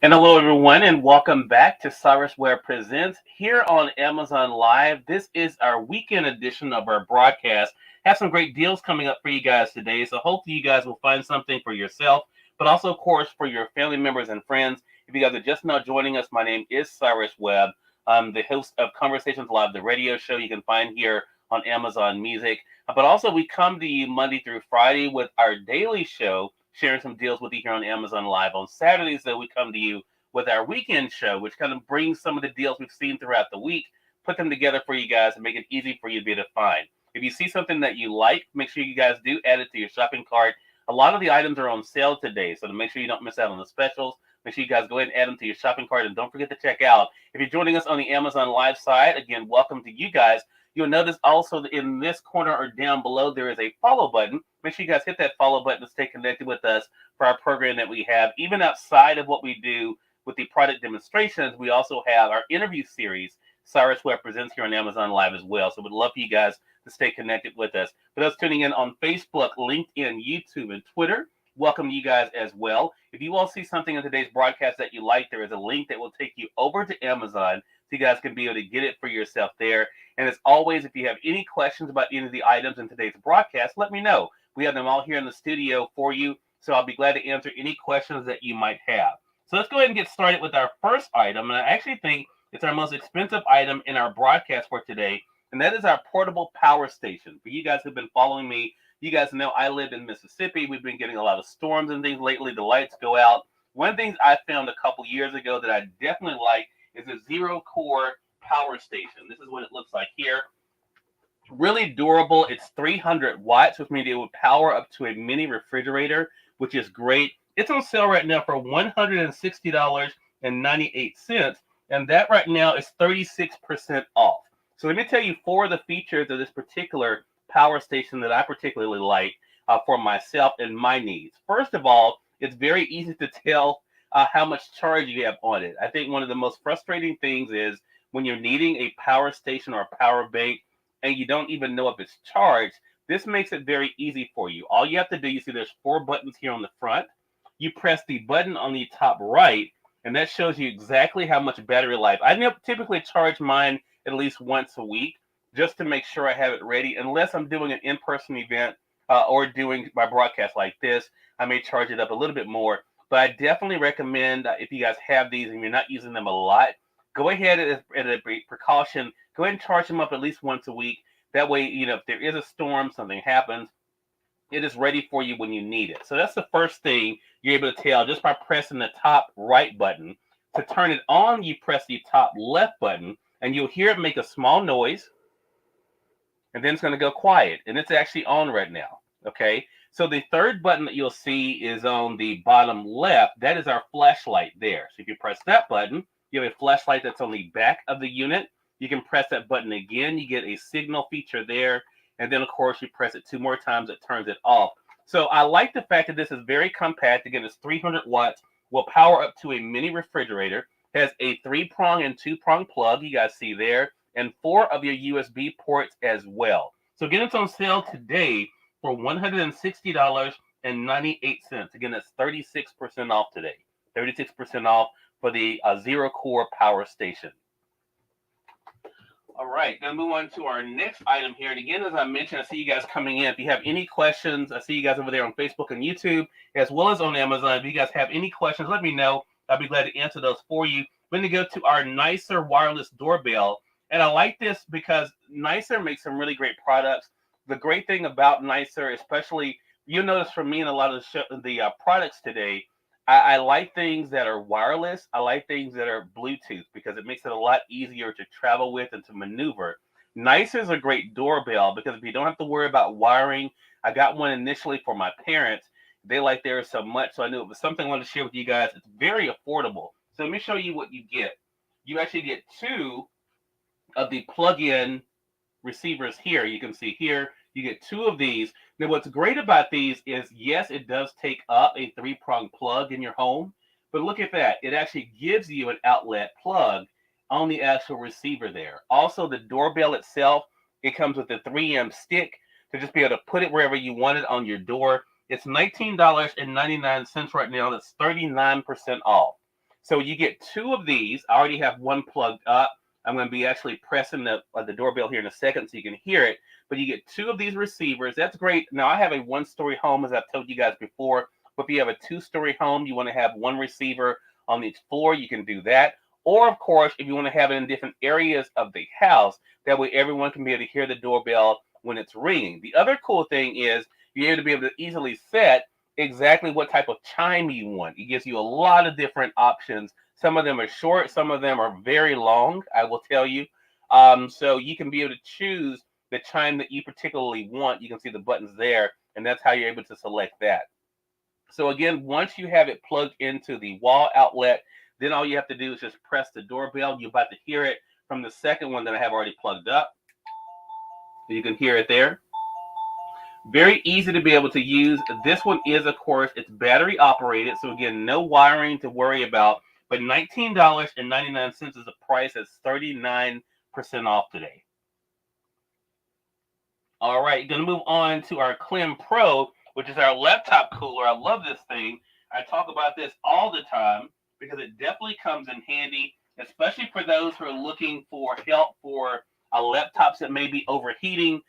And hello, everyone, and welcome back to Cyrus Webb Presents here on Amazon Live. This is our weekend edition of our broadcast. Have some great deals coming up for you guys today, so hopefully you guys will find something for yourself, but also, of course, for your family members and friends. If you guys are just now joining us, my name is Cyrus Webb. I'm the host of Conversations Live, the radio show you can find here on Amazon Music. But also, we come to you Monday through Friday with our daily show, sharing some deals with you here on Amazon Live. On Saturdays, though, we come to you with our weekend show, which kind of brings some of the deals we've seen throughout the week, put them together for you guys, and make it easy for you to be able to find. If you see something that you like, make sure you guys do add it to your shopping cart. A lot of the items are on sale today, so to make sure you don't miss out on the specials, make sure you guys go ahead and add them to your shopping cart, and don't forget to check out. If you're joining us on the Amazon Live side, again, welcome to you guys. You'll notice also that in this corner or down below, there is a follow button. Make sure you guys hit that follow button to stay connected with us for our program that we have. Even outside of what we do with the product demonstrations, we also have our interview series, Cyrus Webb Presents, here on Amazon Live as well. So we'd love for you guys to stay connected with us. For those tuning in on Facebook, LinkedIn, YouTube, and Twitter, welcome you guys as well. If you all see something in today's broadcast that you like, there is a link that will take you over to Amazon so you guys can be able to get it for yourself there. And as always, if you have any questions about any of the items in today's broadcast, let me know. We have them all here in the studio for you, so I'll be glad to answer any questions that you might have. So let's go ahead and get started with our first item, and I actually think it's our most expensive item in our broadcast for today, and that is our portable power station. For you guys who've been following me, you guys know I live in Mississippi. We've been getting a lot of storms and things lately. The lights go out. One of the things I found a couple years ago that I definitely like is a zero-core power station. This is what it looks like here. Really durable. It's 300 watts, which means it would power up to a mini refrigerator, which is great. It's on sale right now for $160.98, and that right now is 36% off. So let me tell you four of the features of this particular power station that I particularly like for myself and my needs. First of all, it's very easy to tell how much charge you have on it. I think one of the most frustrating things is when you're needing a power station or a power bank and you don't even know if it's charged. This makes it very easy for you. All you have to do, you see there's four buttons here on the front. You press the button on the top right, and that shows you exactly how much battery life. I typically charge mine at least once a week just to make sure I have it ready, unless I'm doing an in-person event or doing my broadcast like this. I may charge it up a little bit more, but I definitely recommend if you guys have these and you're not using them a lot, go ahead as a precaution, go ahead and charge them up at least once a week. That way, if there is a storm, something happens, it is ready for you when you need it. So that's the first thing you're able to tell just by pressing the top right button. To turn it on, you press the top left button, and you'll hear it make a small noise, and then it's going to go quiet, and it's actually on right now, okay? So the third button that you'll see is on the bottom left. That is our flashlight there. So if you press that button, you have a flashlight that's on the back of the unit. You can press that button again. You get a signal feature there. And then, of course, you press it two more times, it turns it off. So I like the fact that this is very compact. Again, it's 300 watts, will power up to a mini refrigerator, has a 3-prong and 2-prong plug, you guys see there, and 4 of your USB ports as well. So again, it's on sale today for $160.98. Again, that's 36% off today. 36% off for the zero-core power station. All right, going to move on to our next item here. And again, as I mentioned, I see you guys coming in. If you have any questions, I see you guys over there on Facebook and YouTube, as well as on Amazon. If you guys have any questions, let me know. I'll be glad to answer those for you. We're going to go to our Nicer wireless doorbell. And I like this because Nicer makes some really great products. The great thing about Nicer, especially, you'll notice from me and a lot of the products today, I like things that are wireless. I like things that are Bluetooth because it makes it a lot easier to travel with and to maneuver. Nicer is a great doorbell because if you don't have to worry about wiring, I got one initially for my parents. They like theirs so much, so I knew it was something I wanted to share with you guys. It's very affordable. So let me show you what you get. You actually get 2 of the plug-in receivers here. You can see here, you get 2 of these. Now, what's great about these is, yes, it does take up a 3-prong plug in your home, but look at that. It actually gives you an outlet plug on the actual receiver there. Also, the doorbell itself, it comes with a 3M stick to just be able to put it wherever you want it on your door. It's $19.99 right now. That's 39% off. So you get two of these. I already have one plugged up. I'm going to be actually pressing the doorbell here in a second so you can hear it. But you get two of these receivers. That's great. Now, I have a one-story home, as I've told you guys before. But if you have a two-story home, you want to have one receiver on each floor, you can do that. Or, of course, if you want to have it in different areas of the house, that way everyone can be able to hear the doorbell when it's ringing. The other cool thing is you're able to be able to easily set exactly what type of chime you want. It gives you a lot of different options. Some of them are short, some of them are very long, I will tell you. So you can be able to choose the chime that you particularly want. You can see the buttons there, and that's how you're able to select that. So again, once you have it plugged into the wall outlet, then all you have to do is just press the doorbell. You're about to hear it from the second one that I have already plugged up. You can hear it there. Very easy to be able to use. This one is, of course, it's battery operated. So again, no wiring to worry about. But $19.99 is the price. That's 39% off today. All right, going to move on to our Clem Pro, which is our laptop cooler. I love this thing. I talk about this all the time because it definitely comes in handy, especially for those who are looking for help for laptops that may be overheating,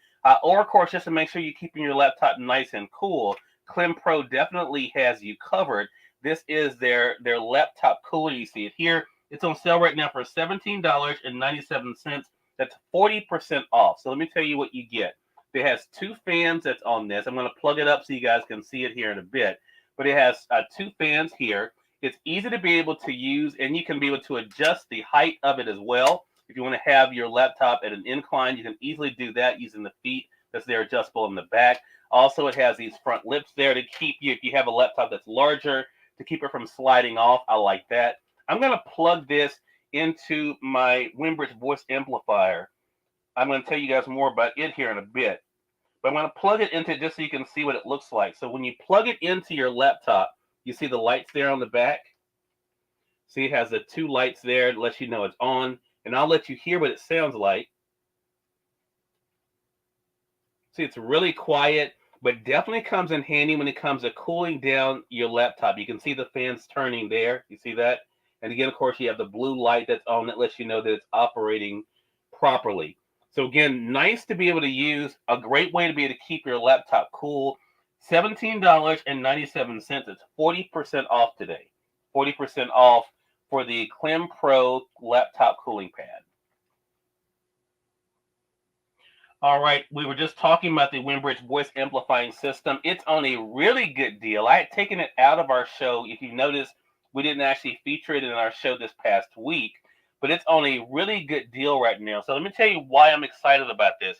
or of course, just to make sure you're keeping your laptop nice and cool. Clem Pro definitely has you covered. This is their laptop cooler. You see it here. It's on sale right now for $17.97. That's 40% off. So let me tell you what you get. It has two fans that's on this. I'm going to plug it up so you guys can see it here in a bit. But it has two fans here. It's easy to be able to use, and you can be able to adjust the height of it as well. If you want to have your laptop at an incline, you can easily do that using the feet that's there adjustable in the back. Also, it has these front lips there to keep you, if you have a laptop that's larger, to keep it from sliding off. I like that. I'm going to plug this into my Wimbridge voice amplifier. I'm going to tell you guys more about it here in a bit. But I'm going to plug it into it just so you can see what it looks like. So when you plug it into your laptop, you see the lights there on the back? See, it has the two lights there. It lets you know it's on. And I'll let you hear what it sounds like. See, it's really quiet, but definitely comes in handy when it comes to cooling down your laptop. You can see the fans turning there. You see that? And again, of course, you have the blue light that's on that lets you know that it's operating properly. So again, nice to be able to use, a great way to be able to keep your laptop cool. $17.97. It's 40% off today. 40% off for the Clem Pro laptop cooling pad. All right, we were just talking about the Wimbridge voice amplifying system. It's on a really good deal. I had taken it out of our show. If you notice, we didn't actually feature it in our show this past week, but it's on a really good deal right now. So let me tell you why I'm excited about this.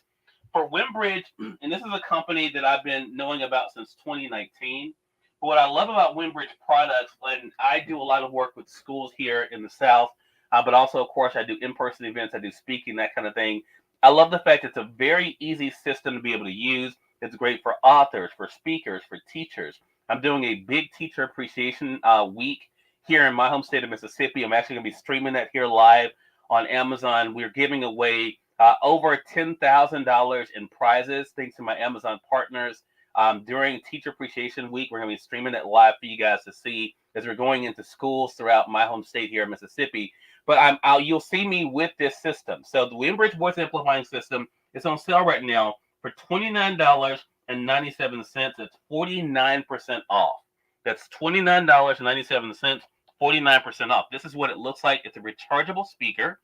For Wimbridge, and this is a company that I've been knowing about since 2019. But what I love about Wimbridge products, and I do a lot of work with schools here in the South, but also, of course, I do in-person events, I do speaking, that kind of thing. I love the fact it's a very easy system to be able to use. It's great for authors, for speakers, for teachers. I'm doing a big teacher appreciation week here in my home state of Mississippi. I'm actually going to be streaming that here live on Amazon. We're giving away over $10,000 in prizes thanks to my Amazon partners. During Teacher Appreciation Week, we're going to be streaming it live for you guys to see as we're going into schools throughout my home state here in Mississippi. But you'll see me with this system. So the Wimbridge voice amplifying system is on sale right now for $29.97. It's 49% off. That's $29.97, 49% off. This is what it looks like. It's a rechargeable speaker.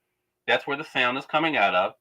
That's where the sound is coming out of.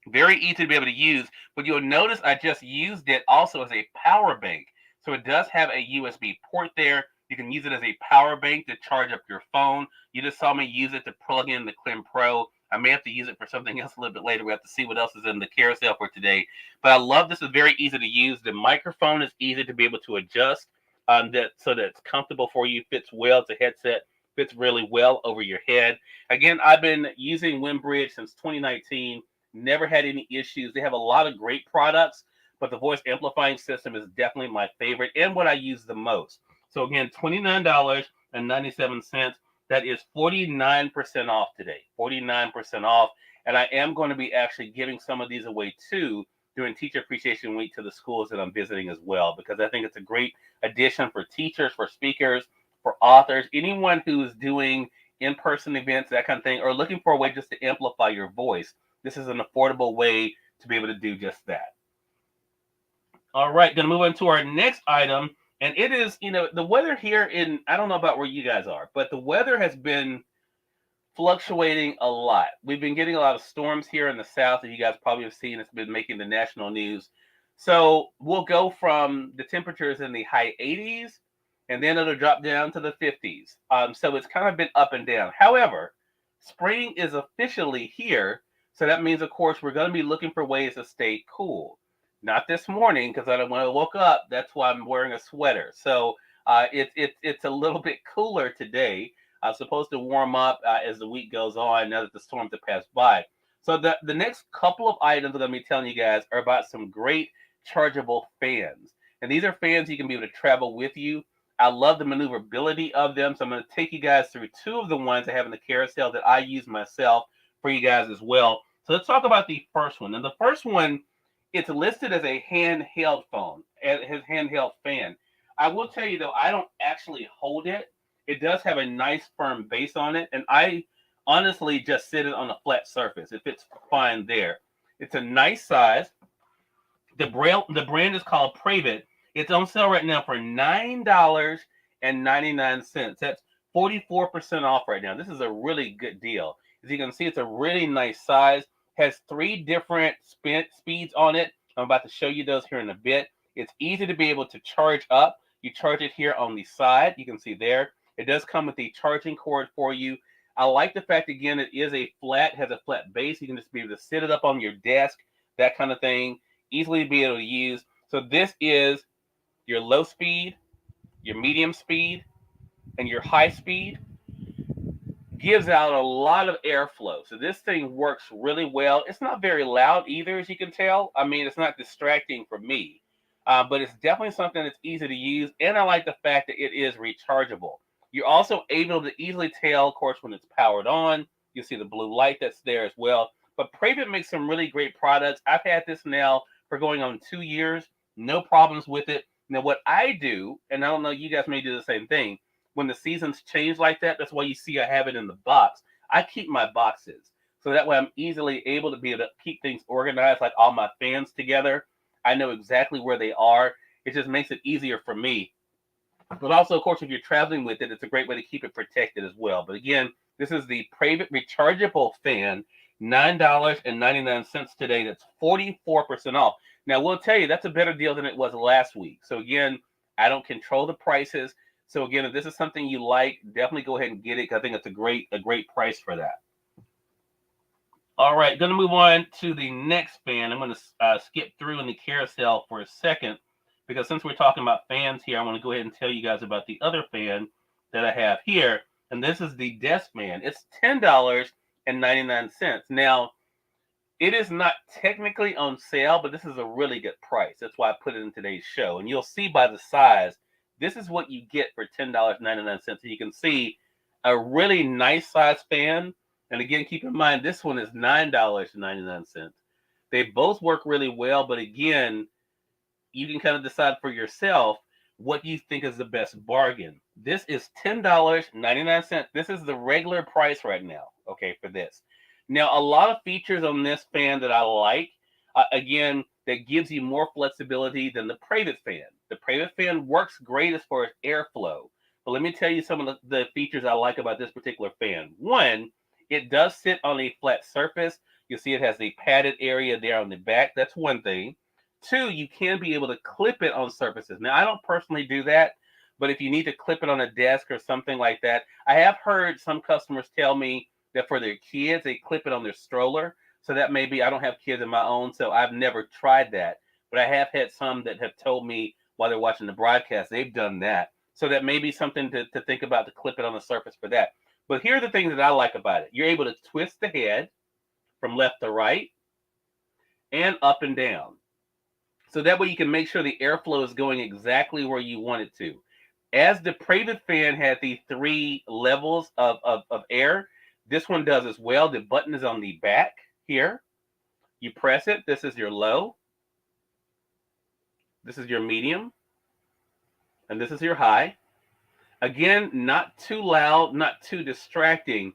Very easy to be able to use, but you'll notice I just used it also as a power bank. So it does have a USB port there. You can use it as a power bank to charge up your phone. You just saw me use it to plug in the Clem Pro. I may have to use it for something else a little bit later. We have to see what else is in the carousel for today. But I love this. It's very easy to use. The microphone is easy to be able to adjust so that it's comfortable for you, fits well. It's a headset, fits really well over your head. Again, I've been using Wimbridge since 2019. Never had any issues. They have a lot of great products, but the voice amplifying system is definitely my favorite and what I use the most. So again, $29.97. That is 49% off today. 49% off. And I am going to be actually giving some of these away too during Teacher Appreciation Week to the schools that I'm visiting as well, because I think it's a great addition for teachers, for speakers, for authors, anyone who's doing in-person events, that kind of thing, or looking for a way just to amplify your voice. This is an affordable way to be able to do just that. All right, going to move on to our next item. And it is, the weather here I don't know about where you guys are, but the weather has been fluctuating a lot. We've been getting a lot of storms here in the south that you guys probably have seen. It's been making the national news. So we'll go from the temperatures in the high 80s, and then it'll drop down to the 50s. So it's kind of been up and down. However, spring is officially here. So that means, of course, we're going to be looking for ways to stay cool. Not this morning, because when I woke up, that's why I'm wearing a sweater. So it's a little bit cooler today. I'm supposed to warm up as the week goes on now that the storms have passed by. So the next couple of items I'm going to be telling you guys are about some great chargeable fans. And these are fans you can be able to travel with you. I love the maneuverability of them. So I'm going to take you guys through two of the ones I have in the carousel that I use myself for you guys as well. So let's talk about the first one. And the first one, it's listed as a handheld phone, as his handheld fan. I will tell you though, I don't actually hold it. It does have a nice firm base on it, and I honestly just sit it on a flat surface. It fits fine there. It's a nice size. The brand is called Pravit. It's on sale right now for $9.99. That's 44% off right now. This is a really good deal. As you can see, it's a really nice size. Has 3 different speeds on it. I'm about to show you those here in a bit. It's easy to be able to charge up. You charge it here on the side. You can see there. It does come with a charging cord for you. I like the fact, again, it is has a flat base. You can just be able to sit it up on your desk, that kind of thing. Easily be able to use. So this is your low speed, your medium speed, and your high speed. Gives out a lot of airflow. So this thing works really well. It's not very loud either, as you can tell. I mean, it's not distracting for me. But it's definitely something that's easy to use. And I like the fact that it is rechargeable. You're also able to easily tell, of course, when it's powered on. You see the blue light that's there as well. But Pravit makes some really great products. I've had this now for going on 2 years. No problems with it. Now, what I do, and I don't know, you guys may do the same thing, when the seasons change like that, that's why you see I have it in the box. I keep my boxes. So that way I'm easily able to be able to keep things organized, like all my fans together. I know exactly where they are. It just makes it easier for me. But also, of course, if you're traveling with it, it's a great way to keep it protected as well. But again, this is the Pravit rechargeable fan, $9.99 today. That's 44% off. Now, we'll tell you, that's a better deal than it was last week. So again, I don't control the prices. So again, if this is something you like, definitely go ahead and get it, because I think it's a great price for that. All right, going to move on to the next fan. I'm going to skip through in the carousel for a second, because since we're talking about fans here, I want to go ahead and tell you guys about the other fan that I have here, and this is the desk fan. It's $10.99. Now, it is not technically on sale, but this is a really good price. That's why I put it in today's show, and you'll see by the size, this is what you get for $10.99. So you can see a really nice size fan. And again, keep in mind, this one is $9.99. They both work really well, but again, you can kind of decide for yourself what you think is the best bargain. This is $10.99. This is the regular price right now, okay, for this. Now, a lot of features on this fan that I like, again, that gives you more flexibility than the Pravit fan. The Pravit fan works great as far as airflow. But let me tell you some of the features I like about this particular fan. One, it does sit on a flat surface. You'll see it has the padded area there on the back. That's one thing. Two, you can be able to clip it on surfaces. Now, I don't personally do that, but if you need to clip it on a desk or something like that, I have heard some customers tell me that for their kids, they clip it on their stroller. So that may be, I don't have kids of my own, so I've never tried that. But I have had some that have told me while they're watching the broadcast, they've done that. So that may be something to think about, to clip it on the surface for that. But here are the things that I like about it. You're able to twist the head from left to right and up and down. So that way you can make sure the airflow is going exactly where you want it to. As the Pravit fan had the 3 levels of air, this one does as well. The button is on the back here. You press it. This is your low. This is your medium. And this is your high. Again, not too loud, not too distracting.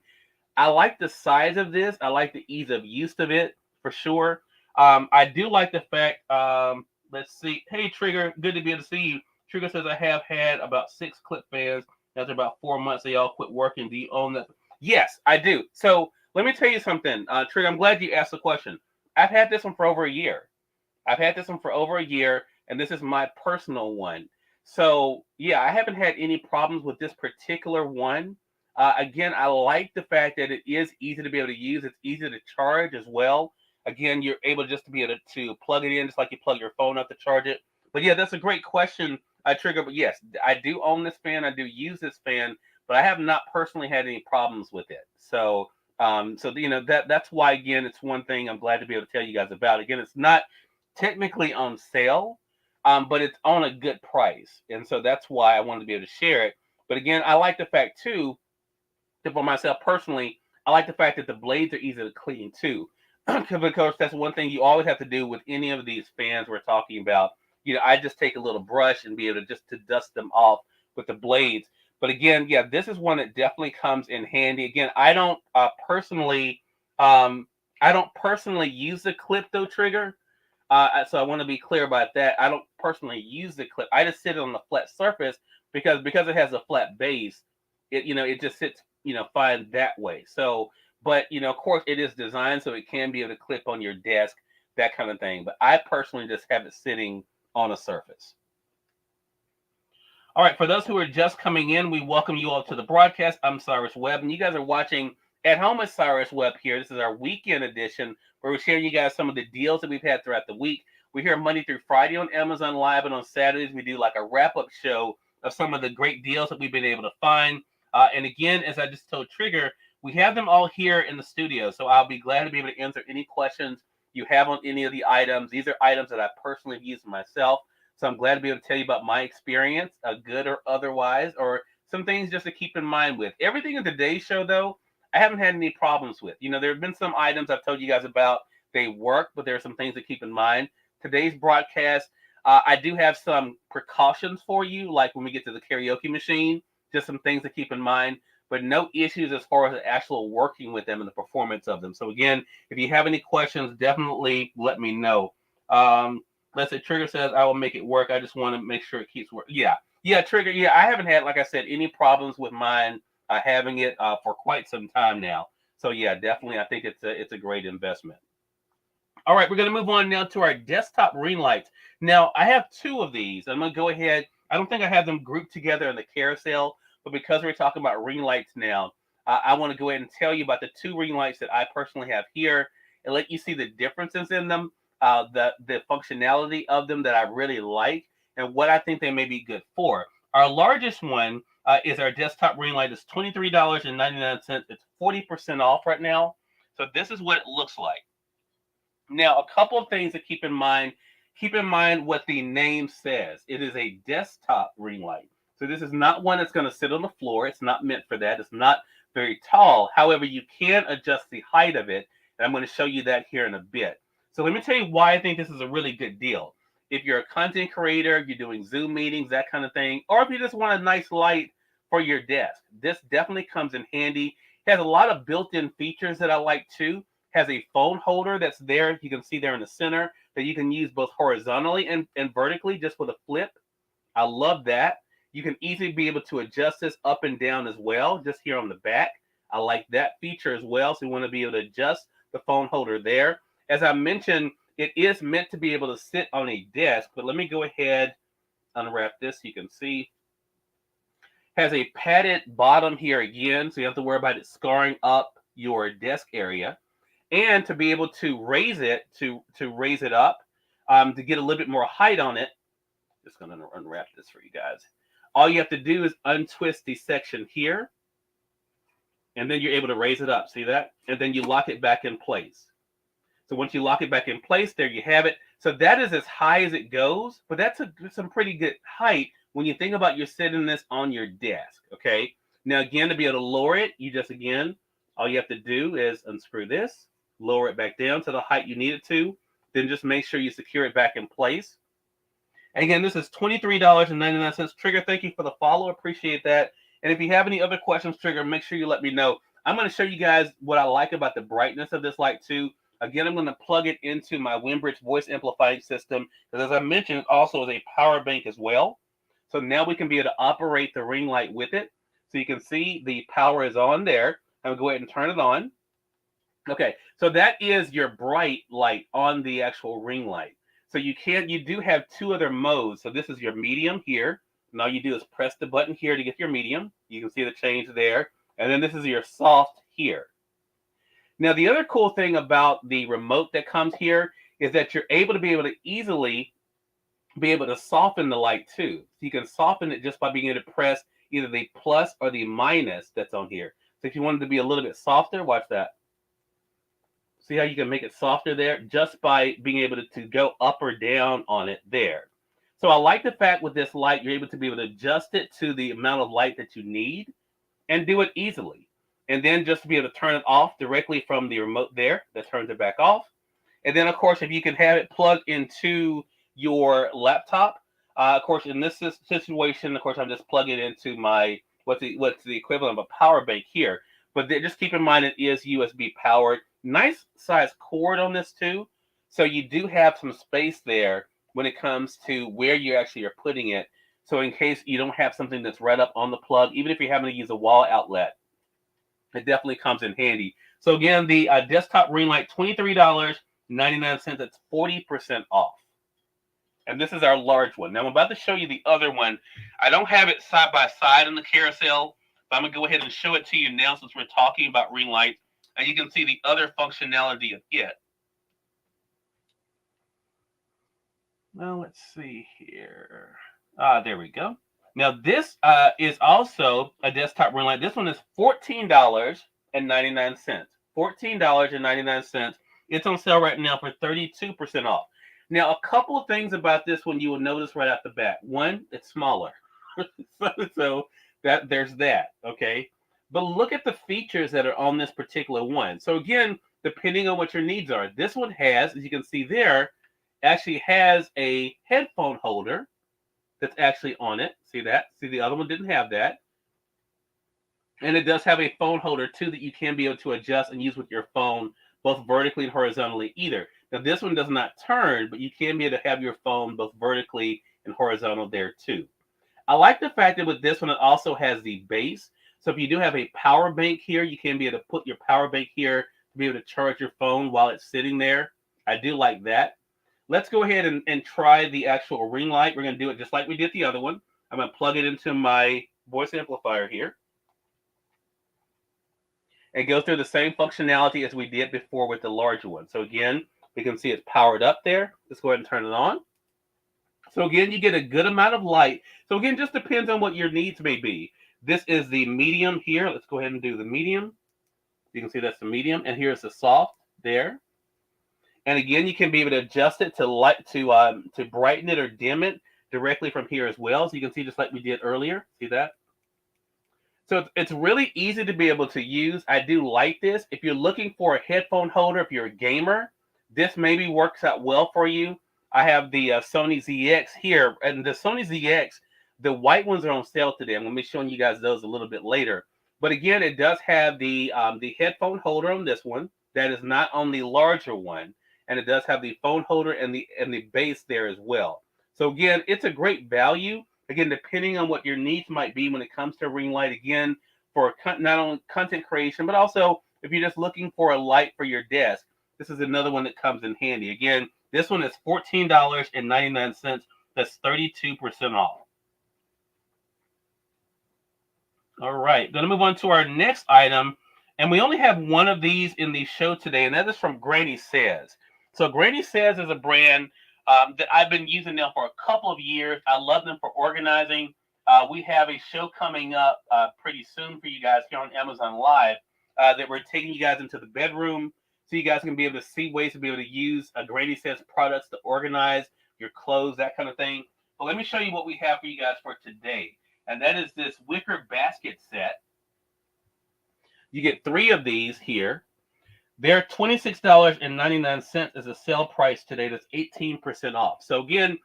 I like the size of this. I like the ease of use of it for sure. I do like the fact. Let's see. Hey, Trigger, good to be able to see you. Trigger says I have had about 6 clip fans. After about 4 months, they all quit working. Do you own that? Yes, I do. So let me tell you something, Trigger. I'm glad you asked the question. I've had this one for over a year. I've had this one for over a year, and this is my personal one. So yeah, I haven't had any problems with this particular one. Again, I like the fact that it is easy to be able to use. It's easy to charge as well. Again, you're able just to be able to plug it in, just like you plug your phone up to charge it. But yeah, that's a great question, Trigger. But yes, I do own this fan. I do use this fan, but I have not personally had any problems with it. So that's why again, it's one thing I'm glad to be able to tell you guys about. Again, it's not technically on sale, but it's on a good price, and so that's why I wanted to be able to share it. But again, I like the fact too that for myself personally, I like the fact that the blades are easy to clean too, because that's one thing you always have to do with any of these fans we're talking about. I just take a little brush and be able to just to dust them off with the blades. But again, yeah, this is one that definitely comes in handy. Again, um, I don't personally use the clip though, Trigger. So I want to be clear about that. I don't personally use the clip. I just sit it on the flat surface because it has a flat base. It just sits fine that way. So, but of course, it is designed so it can be able to clip on your desk, that kind of thing. But I personally just have it sitting on a surface. All right, for those who are just coming in, we welcome you all to the broadcast. I'm Cyrus Webb, and you guys are watching At Home with Cyrus Webb here. This is our weekend edition where we're sharing you guys some of the deals that we've had throughout the week. We're here Monday through Friday on Amazon Live, and on Saturdays we do like a wrap-up show of some of the great deals that we've been able to find. And again, as I just told Trigger, we have them all here in the studio, so I'll be glad to be able to answer any questions you have on any of the items. These are items that I personally have used myself. So I'm glad to be able to tell you about my experience, good or otherwise, or some things just to keep in mind with. Everything in today's show, though, I haven't had any problems with. There have been some items I've told you guys about. They work, but there are some things to keep in mind. Today's broadcast, I do have some precautions for you, like when we get to the karaoke machine, just some things to keep in mind, but no issues as far as the actual working with them and the performance of them. So again, if you have any questions, definitely let me know. Let's say Trigger says I will make it work. I just want to make sure it keeps working. Yeah, Trigger. Yeah, I haven't had, like I said, any problems with mine having it for quite some time now. So yeah, definitely, I think it's a great investment. All right, we're going to move on now to our desktop ring lights. Now I have 2 of these. I'm going to go ahead. I don't think I have them grouped together in the carousel, but because we're talking about ring lights now, I want to go ahead and tell you about the 2 ring lights that I personally have here and let you see the differences in them. The functionality of them that I really like and what I think they may be good for. Our largest one is our desktop ring light. It's $23.99. It's 40% off right now. So this is what it looks like. Now, a couple of things to keep in mind. Keep in mind what the name says. It is a desktop ring light. So this is not one that's going to sit on the floor. It's not meant for that. It's not very tall. However, you can adjust the height of it. And I'm going to show you that here in a bit. So let me tell you why I think this is a really good deal. If you're a content creator, you're doing Zoom meetings, that kind of thing, or if you just want a nice light for your desk, this definitely comes in handy. It has a lot of built-in features that I like too. Has a phone holder that's there. You can see there in the center that you can use both horizontally and vertically just with a flip. I love that. You can easily be able to adjust this up and down as well, just here on the back. I like that feature as well. So you want to be able to adjust the phone holder there. As I mentioned, it is meant to be able to sit on a desk, but let me go ahead, unwrap this so you can see. Has a padded bottom here again, so you have to worry about it scarring up your desk area. And to be able to raise it, to raise it up, to get a little bit more height on it, just going to unwrap this for you guys. All you have to do is untwist the section here, and then you're able to raise it up. See that? And then you lock it back in place. So once you lock it back in place, there you have it. So that is as high as it goes, but that's some pretty good height when you think about you're sitting this on your desk, okay? Now, again, to be able to lower it, all you have to do is unscrew this, lower it back down to the height you need it to, then just make sure you secure it back in place. Again, this is $23.99. Trigger, thank you for the follow. Appreciate that. And if you have any other questions, Trigger, make sure you let me know. I'm going to show you guys what I like about the brightness of this light too. Again, I'm going to plug it into my Winbridge voice amplifying system because, as I mentioned, it also is a power bank as well. So now we can be able to operate the ring light with it. So you can see the power is on there. I'm going to go ahead and turn it on. Okay, so that is your bright light on the actual ring light. So you do have two other modes. So this is your medium here. And all you do is press the button here to get your medium. You can see the change there. And then this is your soft here. Now, the other cool thing about the remote that comes here is that you're able to easily be able to soften the light too. So you can soften it just by being able to press either the plus or the minus that's on here. So if you wanted to be a little bit softer, watch that. See how you can make it softer there just by being able to go up or down on it there. So I like the fact with this light, you're able to be able to adjust it to the amount of light that you need and do it easily. And then just to be able to turn it off directly from the remote there, that turns it back off. And then, of course, if you can have it plugged into your laptop, of course, in this situation, of course, I'm just plugging it into my, what's the equivalent of a power bank here. But just keep in mind it is USB powered. Nice size cord on this too. So you do have some space there when it comes to where you actually are putting it. So in case you don't have something that's right up on the plug, even if you're having to use a wall outlet, it definitely comes in handy. So again, the desktop ring light, $23.99. That's 40% off. And this is our large one. Now I'm about to show you the other one. I don't have it side by side in the carousel, but I'm going to go ahead and show it to you now since we're talking about ring lights. And you can see the other functionality of it. Well, let's see here. There we go. Now this is also a desktop ring light. This one is $14.99. $14.99. It's on sale right now for 32% off. Now, a couple of things about this one you will notice right off the bat. One, it's smaller. so that there's that, okay? But look at the features that are on this particular one. So again, depending on what your needs are, this one has, as you can see there, actually has a headphone holder that's actually on it. See that? See, the other one didn't have that. And it does have a phone holder too that you can be able to adjust and use with your phone, both vertically and horizontally either. Now this one does not turn, but you can be able to have your phone both vertically and horizontal there too. I like the fact that with this one, it also has the base. So if you do have a power bank here, you can be able to put your power bank here to be able to charge your phone while it's sitting there. I do like that. Let's go ahead and try the actual ring light. We're going to do it just like we did the other one. I'm going to plug it into my voice amplifier here and go through the same functionality as we did before with the larger one. So again, we can see it's powered up there. Let's go ahead and turn it on. So again, you get a good amount of light. So again, just depends on what your needs may be. This is the medium here. Let's go ahead and do the medium. You can see that's the medium, and here's the soft there. And again, you can be able to adjust it to brighten it or dim it directly from here as well. So you can see just like we did earlier. See that? So it's really easy to be able to use. I do like this. If you're looking for a headphone holder, if you're a gamer, this maybe works out well for you. I have the Sony ZX here, and the Sony ZX, the white ones are on sale today. I'm going to be showing you guys those a little bit later. But again, it does have the headphone holder on this one. That is not on the larger one, and it does have the phone holder and the base there as well. So again, it's a great value. Again, depending on what your needs might be when it comes to a ring light, again, for not only content creation, but also if you're just looking for a light for your desk, this is another one that comes in handy. Again, this one is $14.99. That's 32% off. All right, going to move on to our next item. And we only have one of these in the show today, and that is from Granny Says. So Granny Says is a brand that I've been using now for a couple of years. I love them for organizing. We have a show coming up pretty soon for you guys here on Amazon Live that we're taking you guys into the bedroom so you guys can be able to see ways to be able to use Granny Says products to organize your clothes, that kind of thing. But let me show you what we have for you guys for today. And that is this wicker basket set. You get 3 of these here. They're $26.99 as a sale price today. That's 18% off. So again,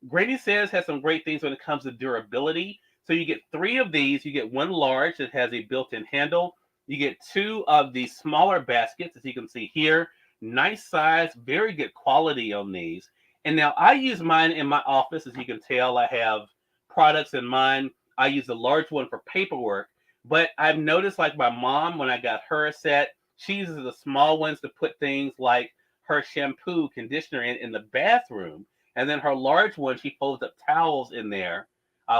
Granny Says has some great things when it comes to durability. So you get 3 of these. You get one large that has a built-in handle. You get 2 of the smaller baskets, as you can see here. Nice size, very good quality on these. And now I use mine in my office. As you can tell, I have products in mine. I use the large one for paperwork. But I've noticed, like my mom, when I got her a set, she uses the small ones to put things like her shampoo, conditioner in the bathroom. And then her large one, she folds up towels in there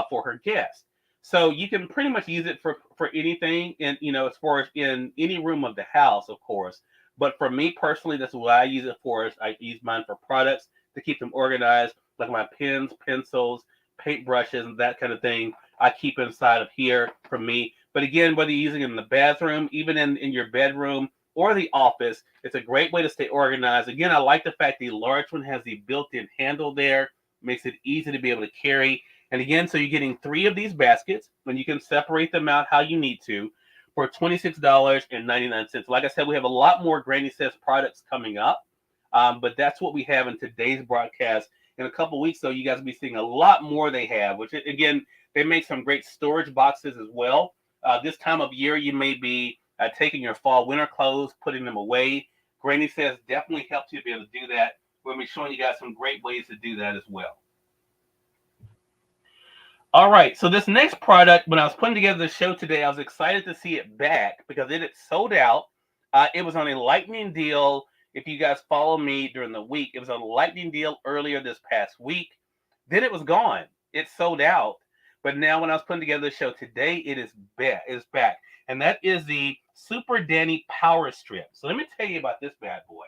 for her guests. So you can pretty much use it for anything, and as far as in any room of the house, of course. But for me personally, that's what I use it for. Is I use mine for products to keep them organized, like my pens, pencils, paintbrushes, and that kind of thing. I keep inside of here for me. But again, whether you're using it in the bathroom, even in your bedroom or the office, it's a great way to stay organized. Again, I like the fact the large one has the built-in handle there, makes it easy to be able to carry. And again, so you're getting 3 of these baskets, and you can separate them out how you need to for $26.99. Like I said, we have a lot more Granny Says products coming up, but that's what we have in today's broadcast. In a couple weeks, though, you guys will be seeing a lot more they have, which, again, they make some great storage boxes as well. This time of year, you may be taking your fall winter clothes, putting them away. Granny Says definitely helps you to be able to do that. We'll be showing you guys some great ways to do that as well. All right, so this next product, when I was putting together the show today, I was excited to see it back because it had sold out. It was on a lightning deal. If you guys follow me during the week, it was on a lightning deal earlier this past week. Then it was gone. It sold out. But now when I was putting together the show today, it is back. It's back. And that is the Super Danny Power Strip. So let me tell you about this bad boy.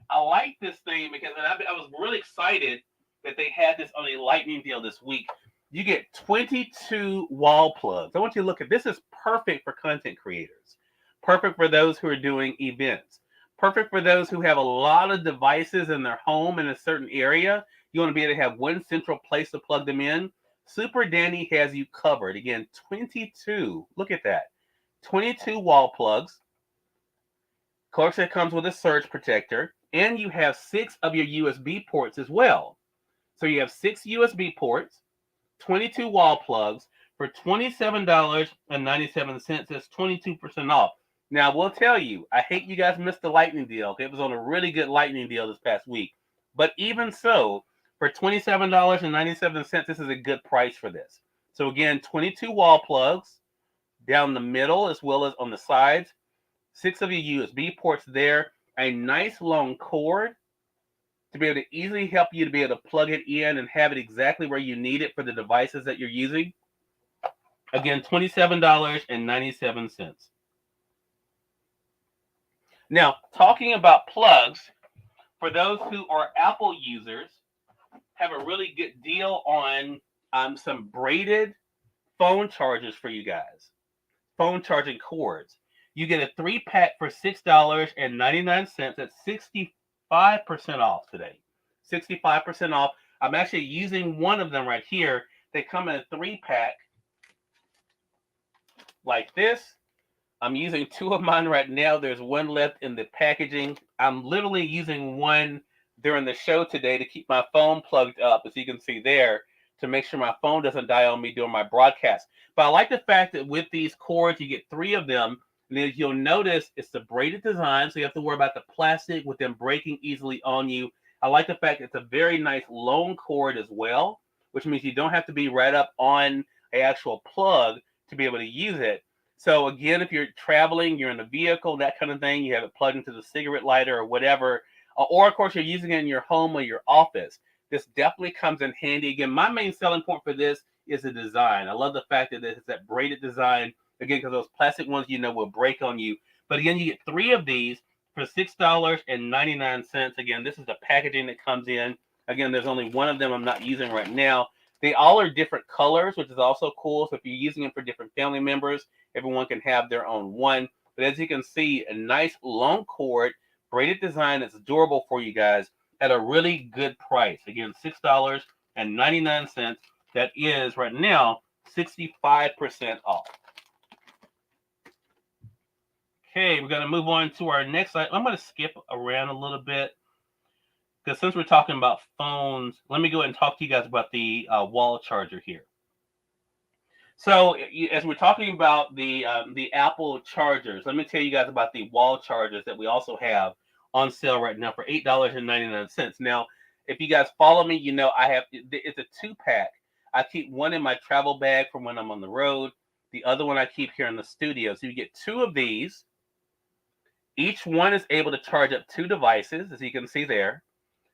I like this thing because I was really excited that they had this on a lightning deal this week. You get 22 wall plugs. I want you to look at this. Is perfect for content creators. Perfect for those who are doing events. Perfect for those who have a lot of devices in their home in a certain area. You want to be able to have one central place to plug them in. Super Danny has you covered. Again, 22. Look at that. 22 wall plugs. Of course, it comes with a surge protector. And you have 6 of your USB ports as well. So you have 6 USB ports, 22 wall plugs for $27.97. That's 22% off. Now, we'll tell you, I hate you guys missed the lightning deal. It was on a really good lightning deal this past week. But even so, for $27.97, this is a good price for this. So again, 22 wall plugs down the middle as well as on the sides. 6 of your USB ports there. A nice long cord to be able to easily help you to be able to plug it in and have it exactly where you need it for the devices that you're using. Again, $27.97. Now, talking about plugs, for those who are Apple users, have a really good deal on some braided phone chargers for you guys. Phone charging cords. You get a 3-pack for $6.99. That's 65% off today. 65% off. I'm actually using one of them right here. They come in a 3-pack like this. I'm using 2 of mine right now. There's one left in the packaging. I'm literally using one during the show today to keep my phone plugged up, as you can see there, to make sure my phone doesn't die on me during my broadcast. But I like the fact that with these cords, you get 3 of them. And as you'll notice, it's the braided design, so you have to worry about the plastic with them breaking easily on you. I like the fact it's a very nice long cord as well, which means you don't have to be right up on an actual plug to be able to use it. So again, if you're traveling, you're in a vehicle, that kind of thing, you have it plugged into the cigarette lighter or whatever, or of course you're using it in your home or your office. This definitely comes in handy. Again, my main selling point for this is the design. I love the fact that it's that braided design. Again, because those plastic ones, will break on you. But again, you get 3 of these for $6.99. Again, this is the packaging that comes in. Again, there's only one of them I'm not using right now. They all are different colors, which is also cool. So if you're using them for different family members, everyone can have their own one. But as you can see, a nice long cord, braided design that's durable for you guys at a really good price. Again, $6.99. That is right now 65% off. Okay, we're going to move on to our next item. I'm going to skip around a little bit. because since we're talking about phones, let me go ahead and talk to you guys about the wall charger here. So as we're talking about the Apple chargers, let me tell you guys about the wall chargers that we also have on sale right now for $8.99. Now, if you guys follow me, you know I have it's a 2-pack. I keep one in my travel bag from when I'm on the road. The other one I keep here in the studio. So you get 2 of these. Each one is able to charge up 2 devices, as you can see there.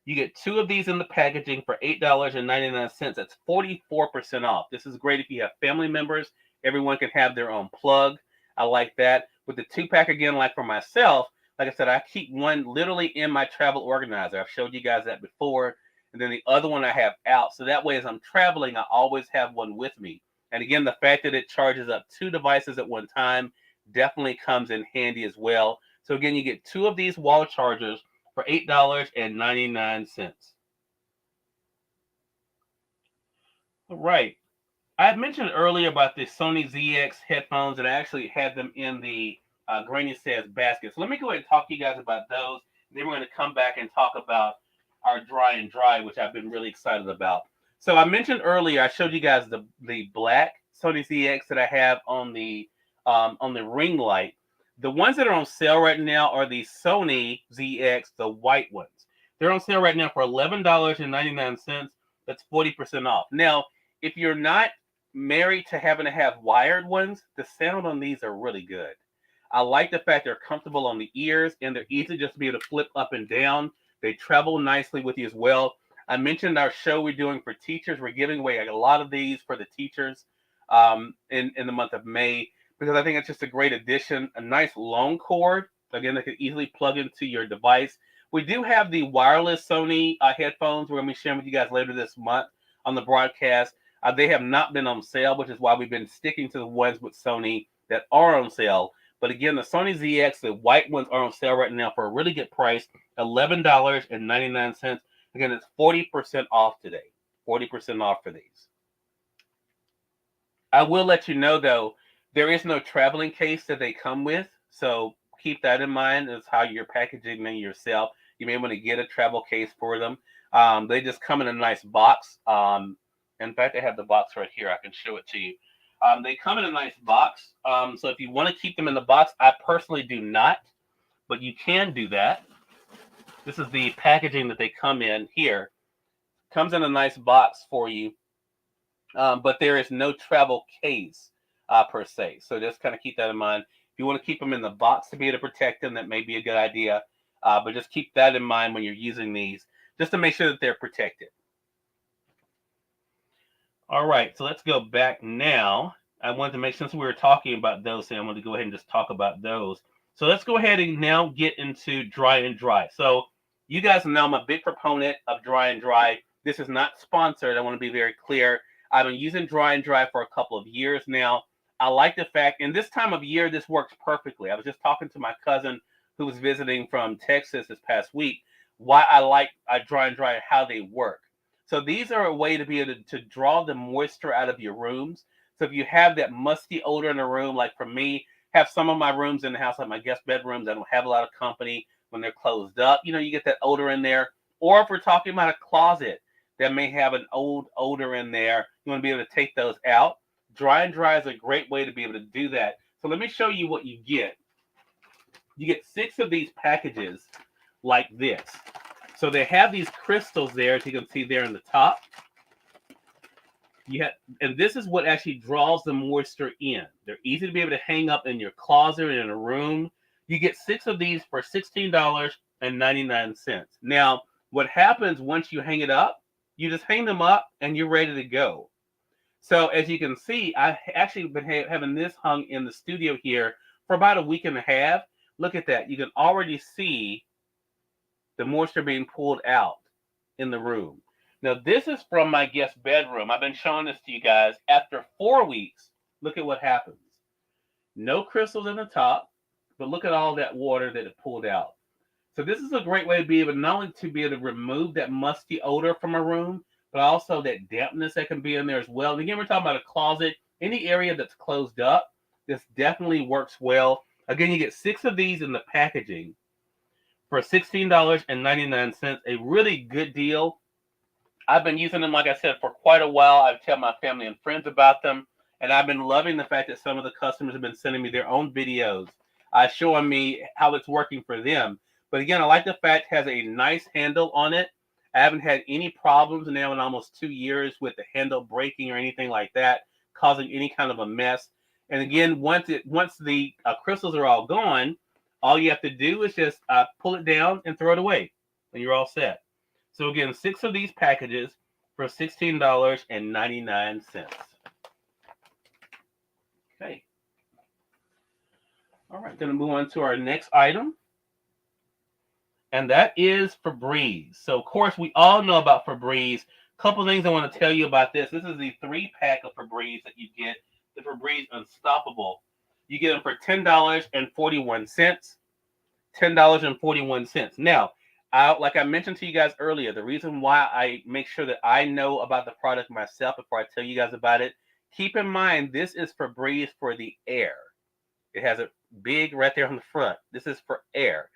You get 2 of these in the packaging for $8.99. That's 44% off. This is great if you have family members. Everyone can have their own plug. I like that. With the 2-pack, again, like for myself, like I said, I keep one literally in my travel organizer. I've showed you guys that before. And then the other one I have out. So that way, as I'm traveling, I always have one with me. And again, the fact that it charges up 2 devices at one time definitely comes in handy as well. So again, you get 2 of these wall chargers for $8.99. All right. I had mentioned earlier about the Sony ZX headphones, and I actually had them in the Granny Says basket. So let me go ahead and talk to you guys about those. Then we're going to come back and talk about our dry and dry, which I've been really excited about. So I mentioned earlier, I showed you guys the black Sony ZX that I have on the ring light. The ones that are on sale right now are the Sony ZX, the white ones. They're on sale right now for $11.99. That's 40% off. Now, if you're not married to having to have wired ones, the sound on these are really good. I like the fact they're comfortable on the ears and they're easy just to be able to flip up and down. They travel nicely with you as well. I mentioned our show we're doing for teachers. We're giving away a lot of these for the teachers in the month of May, because I think it's just a great addition. A nice long cord, again, that can easily plug into your device. We do have the wireless Sony headphones we're going to be sharing with you guys later this month on the broadcast. They have not been on sale, which is why we've been sticking to the ones with Sony that are on sale. But again, the Sony ZX, the white ones, are on sale right now for a really good price, $11.99. Again, it's 40% off today. 40% off for these. I will let you know, though, there is no traveling case that they come with. So keep that in mind as how you're packaging them yourself. You may want to get a travel case for them. They just come in a nice box. In fact, I have the box right here. I can show it to you. They come in a nice box. So if you want to keep them in the box, I personally do not, but you can do that. This is the packaging that they come in here. Comes in a nice box for you, but there is no travel case per se. So just kind of keep that in mind. If you want to keep them in the box to be able to protect them, that may be a good idea. But just keep that in mind when you're using these, just to make sure that they're protected. All right, so let's go back now. I wanted to make, since we were talking about those, I wanted to go ahead and just talk about those. So let's go ahead and now get into dry and dry. So you guys know I'm a big proponent of dry and dry. This is not sponsored. I want to be very clear. I've been using dry and dry for a couple of years now. I like the fact, and this time of year, this works perfectly. I was just talking to my cousin who was visiting from Texas this past week, why I like dry and dry and how they work. So these are a way to be able to draw the moisture out of your rooms. So if you have that musty odor in a room, like for me, have some of my rooms in the house, like my guest bedrooms, I don't have a lot of company when they're closed up. You know, you get that odor in there. Or if we're talking about a closet that may have an old odor in there, you want to be able to take those out. Dry and dry is a great way to be able to do that. So let me show you what you get. You get 6 of these packages like this. So they have these crystals there, as you can see there in the top. And this is what actually draws the moisture in. They're easy to be able to hang up in your closet or in a room. You get 6 of these for $16.99. Now, what happens once you hang it up, you just hang them up and you're ready to go. So as you can see, I've actually been having this hung in the studio here for about a week and a half. Look at that. You can already see the moisture being pulled out in the room. Now, this is from my guest bedroom. I've been showing this to you guys. After 4 weeks, look at what happens. No crystals in the top, but look at all that water that it pulled out. So this is a great way to be able not only to be able to remove that musty odor from a room, but also that dampness that can be in there as well. And again, we're talking about a closet, any area that's closed up. This definitely works well. Again, you get 6 of these in the packaging for $16.99. A really good deal. I've been using them, like I said, for quite a while. I've told my family and friends about them, and I've been loving the fact that some of the customers have been sending me their own videos, showing me how it's working for them. But again, I like the fact it has a nice handle on it. I haven't had any problems now in almost 2 years with the handle breaking or anything like that, causing any kind of a mess. And again, once the crystals are all gone, all you have to do is just pull it down and throw it away, and you're all set. So again, 6 of these packages for $16.99. Okay. All right, going to move on to our next item. And that is Febreze. So, of course, we all know about Febreze. A couple things I want to tell you about this. This is the 3-pack of Febreze that you get, the Febreze Unstoppable. You get them for $10.41. $10.41. Now, like I mentioned to you guys earlier, the reason why I make sure that I know about the product myself before I tell you guys about it, keep in mind this is Febreze for the air. It has a big right there on the front. This is for air.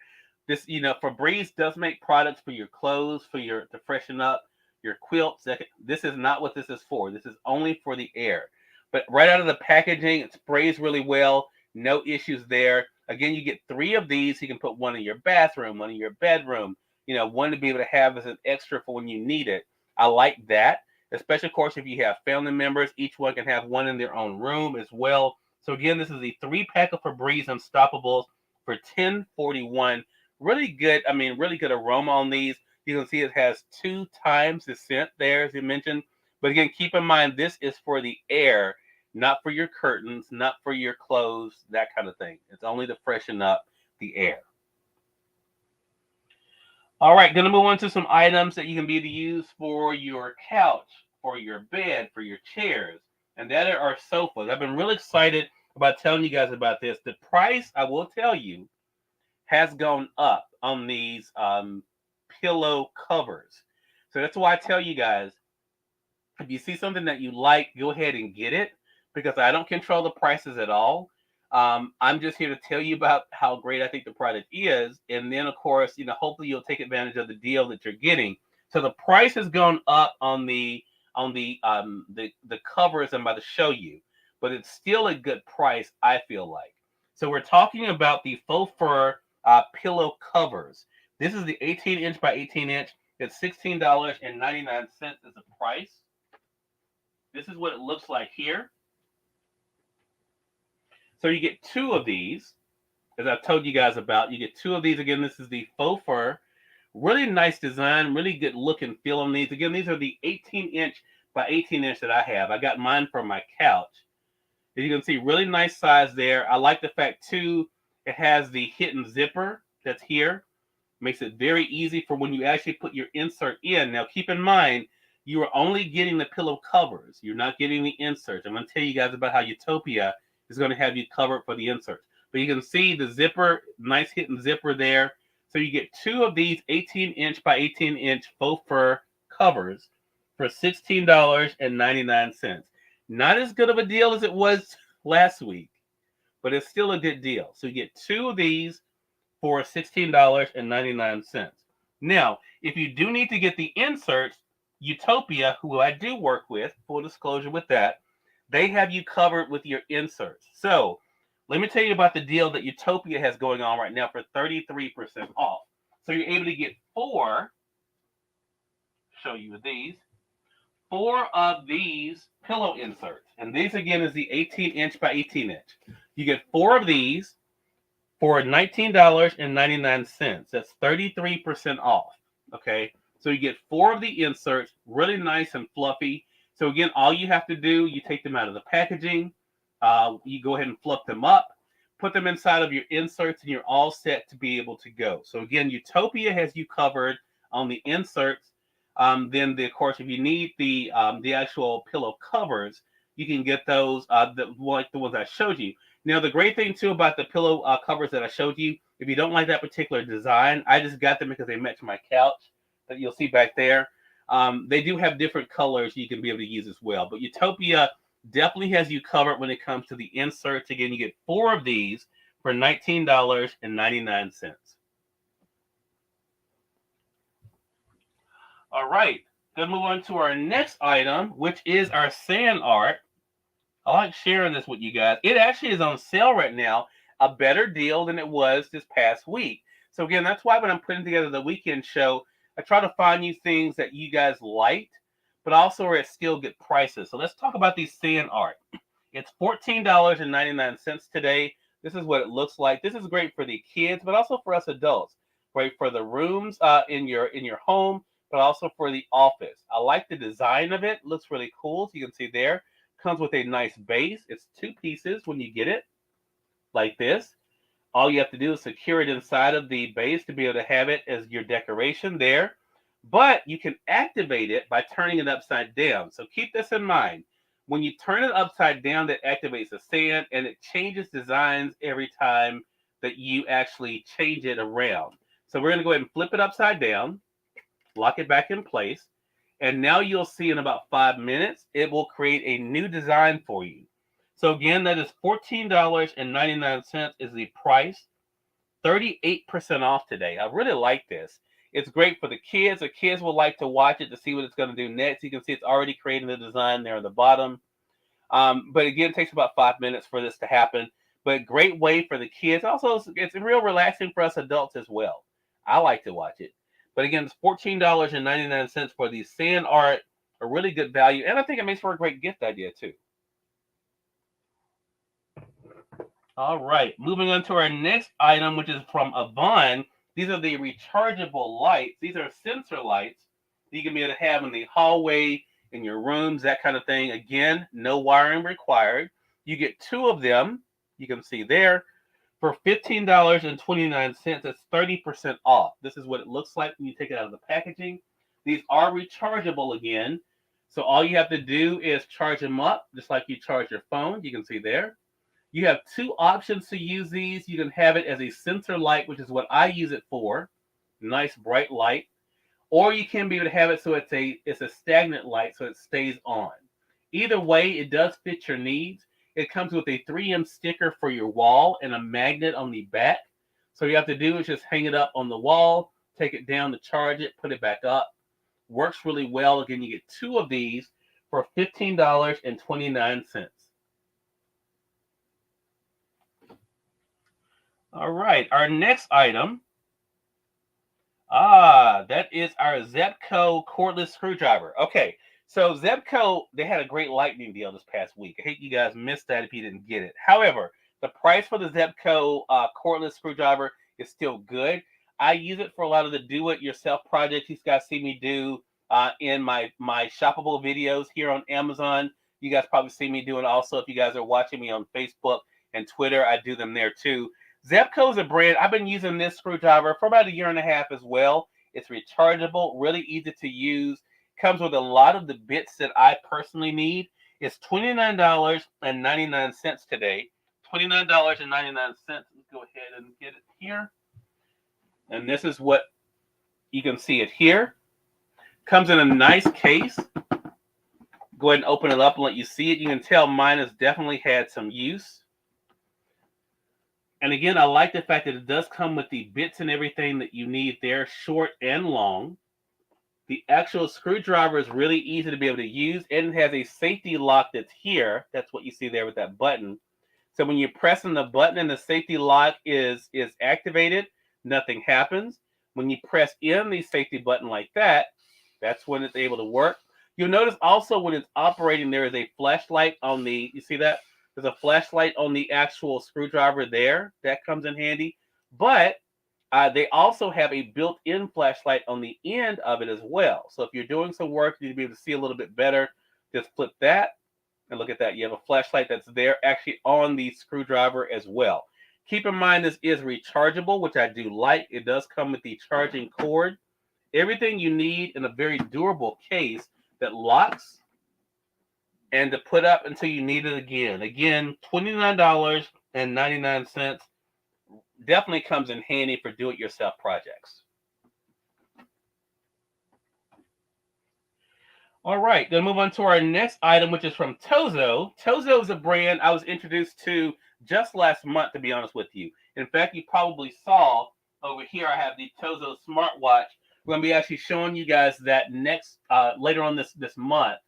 This, Febreze does make products for your clothes, to freshen up your quilts. This is not what this is for. This is only for the air. But right out of the packaging, it sprays really well. No issues there. Again, you get 3 of these. You can put one in your bathroom, one in your bedroom. One to be able to have as an extra for when you need it. I like that, especially, of course, if you have family members. Each one can have one in their own room as well. So again, this is the 3-pack of Febreze Unstoppables for $10.41. Really good. Really good aroma on these. You can see it has 2 times the scent there, as you mentioned. But again, keep in mind this is for the air, not for your curtains, not for your clothes, that kind of thing. It's only to freshen up the air. All right, going to move on to some items that you can be able to use for your couch, for your bed, for your chairs, and that are our sofas. I've been really excited about telling you guys about this. The price, I will tell you, has gone up on these pillow covers. So that's why I tell you guys, if you see something that you like, go ahead and get it, because I don't control the prices at all. I'm just here to tell you about how great I think the product is, and then of course, hopefully you'll take advantage of the deal that you're getting. So the price has gone up on the covers I'm about to show you, but it's still a good price, I feel like. So we're talking about the faux fur pillow covers. This is the 18-inch by 18-inch. It's $16.99 is the price. This is what it looks like here. So you get 2 of these, as I've told you guys about. You get 2 of these. Again, this is the faux fur. Really nice design, really good look and feel on these. Again, these are the 18-inch by 18-inch that I have. I got mine from my couch. As you can see, really nice size there. I like the fact, too, it has the hidden zipper that's here. Makes it very easy for when you actually put your insert in. Now, keep in mind, you are only getting the pillow covers. You're not getting the inserts. I'm going to tell you guys about how Utopia is going to have you covered for the inserts. But you can see the zipper, nice hidden zipper there. So you get 2 of these 18-inch by 18-inch faux fur covers for $16.99. Not as good of a deal as it was last week, but it's still a good deal. So you get 2 of these for $16.99. Now, if you do need to get the inserts, Utopia, who I do work with, full disclosure with that, they have you covered with your inserts. So let me tell you about the deal that Utopia has going on right now for 33% off. So you're able to get 4, show you these, 4 of these pillow inserts. And these, again, is the 18-inch by 18-inch. You get 4 of these for $19.99. That's 33% off. Okay, so you get 4 of the inserts, really nice and fluffy. So again, all you have to do, you take them out of the packaging, you go ahead and fluff them up, put them inside of your inserts, and you're all set to be able to go. So again, Utopia has you covered on the inserts. Of course, if you need the actual pillow covers, you can get those like the ones I showed you. Now, the great thing, too, about the pillow covers that I showed you, if you don't like that particular design, I just got them because they match my couch that you'll see back there. They do have different colors you can be able to use as well. But Utopia definitely has you covered when it comes to the inserts. Again, you get 4 of these for $19.99. All right. Then move on to our next item, which is our sand art. I like sharing this with you guys. It actually is on sale right now, a better deal than it was this past week. So again, that's why when I'm putting together the weekend show, I try to find you things that you guys liked, but also are at still good prices. So let's talk about these sand art. It's $14.99 today. This is what it looks like. This is great for the kids, but also for us adults. Great for the rooms in your home, but also for the office. I like the design of it. Looks really cool. So you can see there. Comes with a nice base. It's two pieces when you get it, like this. All you have to do is secure it inside of the base to be able to have it as your decoration there. But you can activate it by turning it upside down. So keep this in mind. When you turn it upside down, that activates the sand and it changes designs every time that you actually change it around. So we're going to go ahead and flip it upside down, lock it back in place. And now you'll see in about 5 minutes, it will create a new design for you. So again, that is $14.99 is the price. 38% off today. I really like this. It's great for the kids. The kids will like to watch it to see what it's going to do next. You can see it's already creating the design there on the bottom. But again, it takes about 5 minutes for this to happen. But great way for the kids. Also, it's real relaxing for us adults as well. I like to watch it. But again, it's $14.99 for the sand art. A really good value. And I think it makes for a great gift idea too. All right, moving on to our next item, which is from Avon. These are the rechargeable lights. These are sensor lights that you can be able to have in the hallway, in your rooms, that kind of thing. Again, no wiring required. You get two of them. You can see there for $15.29. It's 30% off. This is what it looks like when you take it out of the packaging. These are rechargeable again. So all you have to do is charge them up, just like you charge your phone. You can see there. You have two options to use these. You can have it as a sensor light, which is what I use it for. Nice bright light. Or you can be able to have it so it's a stagnant light so it stays on. Either way, it does fit your needs. It comes with a 3M sticker for your wall and a magnet on the back. So you have to do is just hang it up on the wall, take it down to charge it, put it back up. Works really well. Again, you get two of these for $15.29. All right, our next item. That is our Zebco cordless screwdriver. Okay, so Zebco, they had a great lightning deal this past week. I hate you guys missed that if you didn't get it. However, the price for the Zebco cordless screwdriver is still good. I use it for a lot of the do-it-yourself projects you guys see me do in my shoppable videos here on Amazon. You guys probably see me doing also if you guys are watching me on Facebook and Twitter. I do them there too. Zebco is a brand. I've been using this screwdriver for about a year and a half as well. It's rechargeable, really easy to use. Comes with a lot of the bits that I personally need. It's $29.99 today. $29.99. Let's go ahead and get it here. And this is what you can see it here. Comes in a nice case. Go ahead and open it up and let you see it. You can tell mine has definitely had some use. And again, I like the fact that it does come with the bits and everything that you need there, short and long. The actual screwdriver is really easy to be able to use, and it has a safety lock that's here. That's what you see there with that button. So when you're pressing the button and the safety lock is activated, nothing happens. When you press in the safety button like that, that's when it's able to work. You'll notice also when it's operating, there is a flashlight on the, you see that? There's a flashlight on the actual screwdriver there. That comes in handy. But they also have a built-in flashlight on the end of it as well. So if you're doing some work, you need to be able to see a little bit better. Just flip that and look at that. You have a flashlight that's there actually on the screwdriver as well. Keep in mind this is rechargeable, which I do like. It does come with the charging cord. Everything you need in a very durable case that locks and to put up until you need it again. Again, $29.99 definitely comes in handy for do-it-yourself projects. All right, then move on to our next item, which is from Tozo. Tozo is a brand I was introduced to just last month, to be honest with you. In fact, you probably saw over here I have the Tozo smartwatch We're going to be actually showing you guys that next later on this month.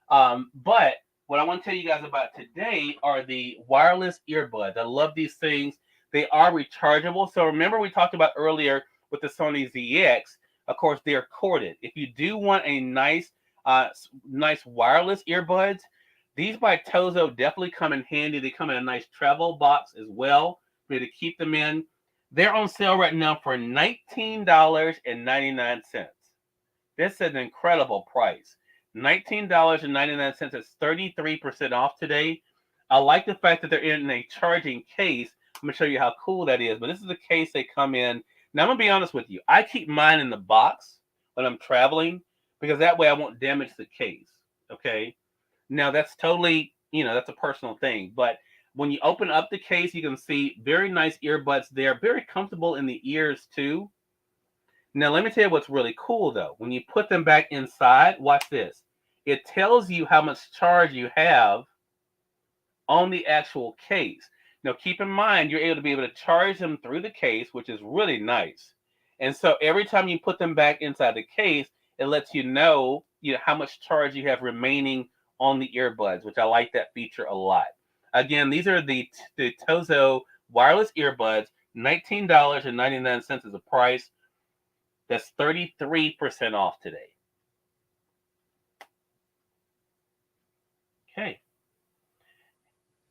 But what I want to tell you guys about today are the wireless earbuds. I love these things. They are rechargeable. So remember we talked about earlier with the Sony ZX. Of course, they're corded. If you do want a nice wireless earbuds, these by Tozo definitely come in handy. They come in a nice travel box as well for you to keep them in. They're on sale right now for $19.99. This is an incredible price. $19.99 is 33% off today. I like the fact that they're in a charging case. I'm going to show you how cool that is. But this is the case they come in. Now, I'm going to be honest with you. I keep mine in the box when I'm traveling because that way I won't damage the case. Okay? Now, that's totally, that's a personal thing. But when you open up the case, you can see very nice earbuds there. Very comfortable in the ears, too. Now, let me tell you what's really cool, though. When you put them back inside, watch this. It tells you how much charge you have on the actual case. Now, keep in mind, you're able to charge them through the case, which is really nice. And so every time you put them back inside the case, it lets you know, how much charge you have remaining on the earbuds, which I like that feature a lot. Again, these are the Tozo wireless earbuds. $19.99 is the price. That's 33% off today. Okay.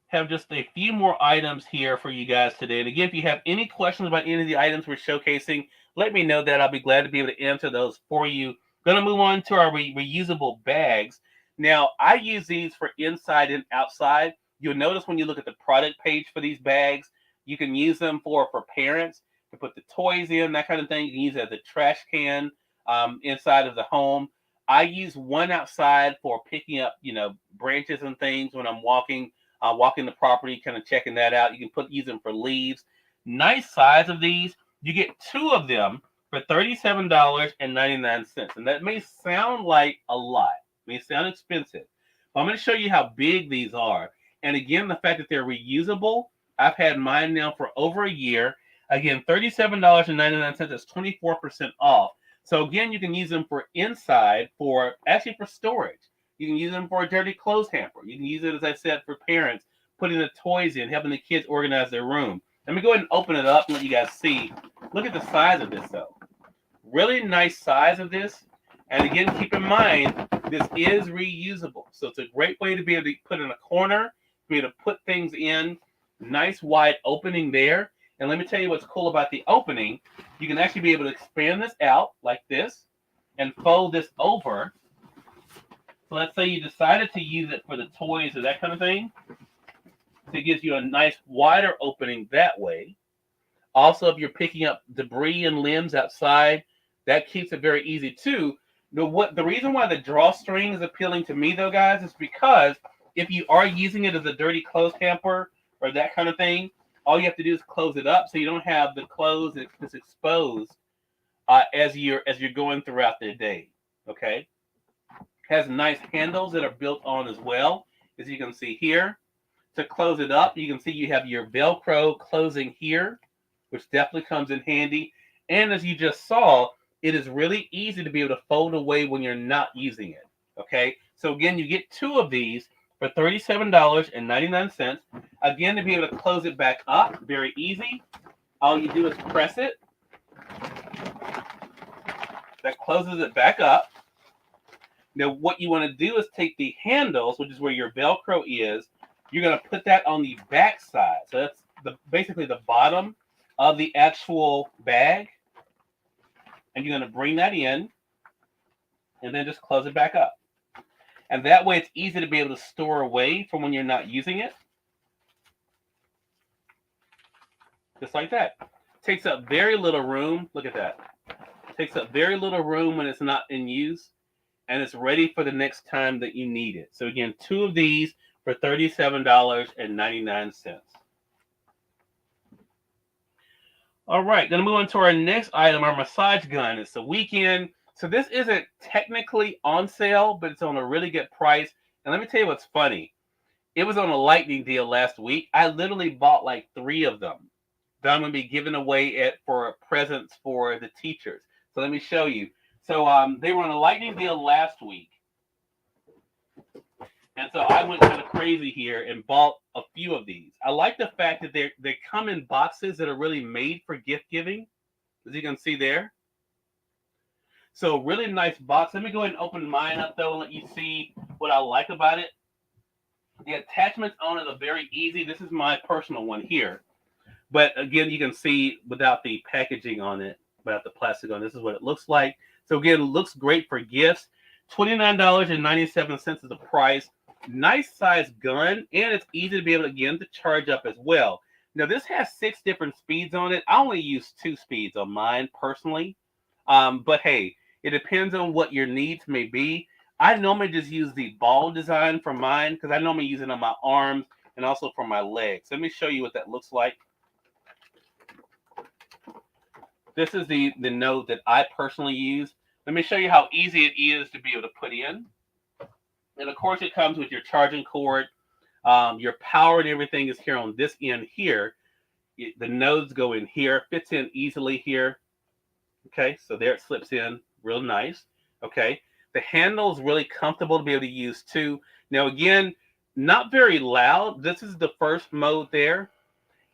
Have just a few more items here for you guys today. And again, if you have any questions about any of the items we're showcasing, let me know that. I'll be glad to be able to answer those for you. Going to move on to our reusable bags. Now, I use these for inside and outside. You'll notice when you look at the product page for these bags, you can use them for parents to put the toys in, that kind of thing. You can use it as a trash can inside of the home. I use one outside for picking up, branches and things when I'm walking the property, kind of checking that out. You can use them for leaves. Nice size of these. You get two of them for $37.99. And that may sound like a lot. It may sound expensive. But I'm going to show you how big these are. And again, the fact that they're reusable. I've had mine now for over a year. Again, $37.99 is 24% off. So again, you can use them for inside for storage. You can use them for a dirty clothes hamper. You can use it, as I said, for parents, putting the toys in, helping the kids organize their room. Let me go ahead and open it up and let you guys see. Look at the size of this, though. Really nice size of this. And again, keep in mind, this is reusable. So it's a great way to be able to put in a corner, be able to put things in. Nice wide opening there. And let me tell you what's cool about the opening. You can actually be able to expand this out like this and fold this over. So let's say you decided to use it for the toys or that kind of thing. So it gives you a nice wider opening that way. Also, if you're picking up debris and limbs outside, that keeps it very easy too. The reason why the drawstring is appealing to me, though, guys, is because if you are using it as a dirty clothes hamper or that kind of thing, all you have to do is close it up so you don't have the clothes that's exposed as you're going throughout the day. Okay. Has nice handles that are built on as well, as you can see here. To close it up, you can see you have your Velcro closing here, which definitely comes in handy. And as you just saw, it is really easy to be able to fold away when you're not using it. Okay, so again, you get two of these for $37.99. Again, to be able to close it back up, very easy. All you do is press it. That closes it back up. Now, what you want to do is take the handles, which is where your Velcro is. You're going to put that on the back side. So that's basically the bottom of the actual bag. And you're going to bring that in and then just close it back up. And that way it's easy to be able to store away from when you're not using it. Just like that. Takes up very little room. Look at that. Takes up very little room when it's not in use. And it's ready for the next time that you need it. So again, two of these for $37.99. All right, going to move on to our next item, our massage gun. It's the weekend. So this isn't technically on sale, but it's on a really good price. And let me tell you what's funny. It was on a lightning deal last week. I literally bought like 3 of them that I'm going to be giving away for presents for the teachers. So let me show you. So they were on a lightning deal last week. And so I went kind of crazy here and bought a few of these. I like the fact that they come in boxes that are really made for gift giving, as you can see there. So really nice box. Let me go ahead and open mine up though and let you see what I like about it. The attachments on it are very easy. This is my personal one here. But again, you can see without the packaging on it, without the plastic on it, this is what it looks like. So again, it looks great for gifts. $29.97 is the price. Nice size gun, and it's easy to be able to, again, to charge up as well. Now, this has 6 different speeds on it. I only use 2 speeds on mine personally. But hey, it depends on what your needs may be. I normally just use the ball design for mine because I normally use it on my arms and also for my legs. Let me show you what that looks like. This is the node that I personally use. Let me show you how easy it is to be able to put in. And of course, it comes with your charging cord. Your power and everything is here on this end here. The nodes go in here, fits in easily here. Okay, so there it slips in real nice. Okay, the handle is really comfortable to be able to use too. Now again, not very loud. This is the first mode there.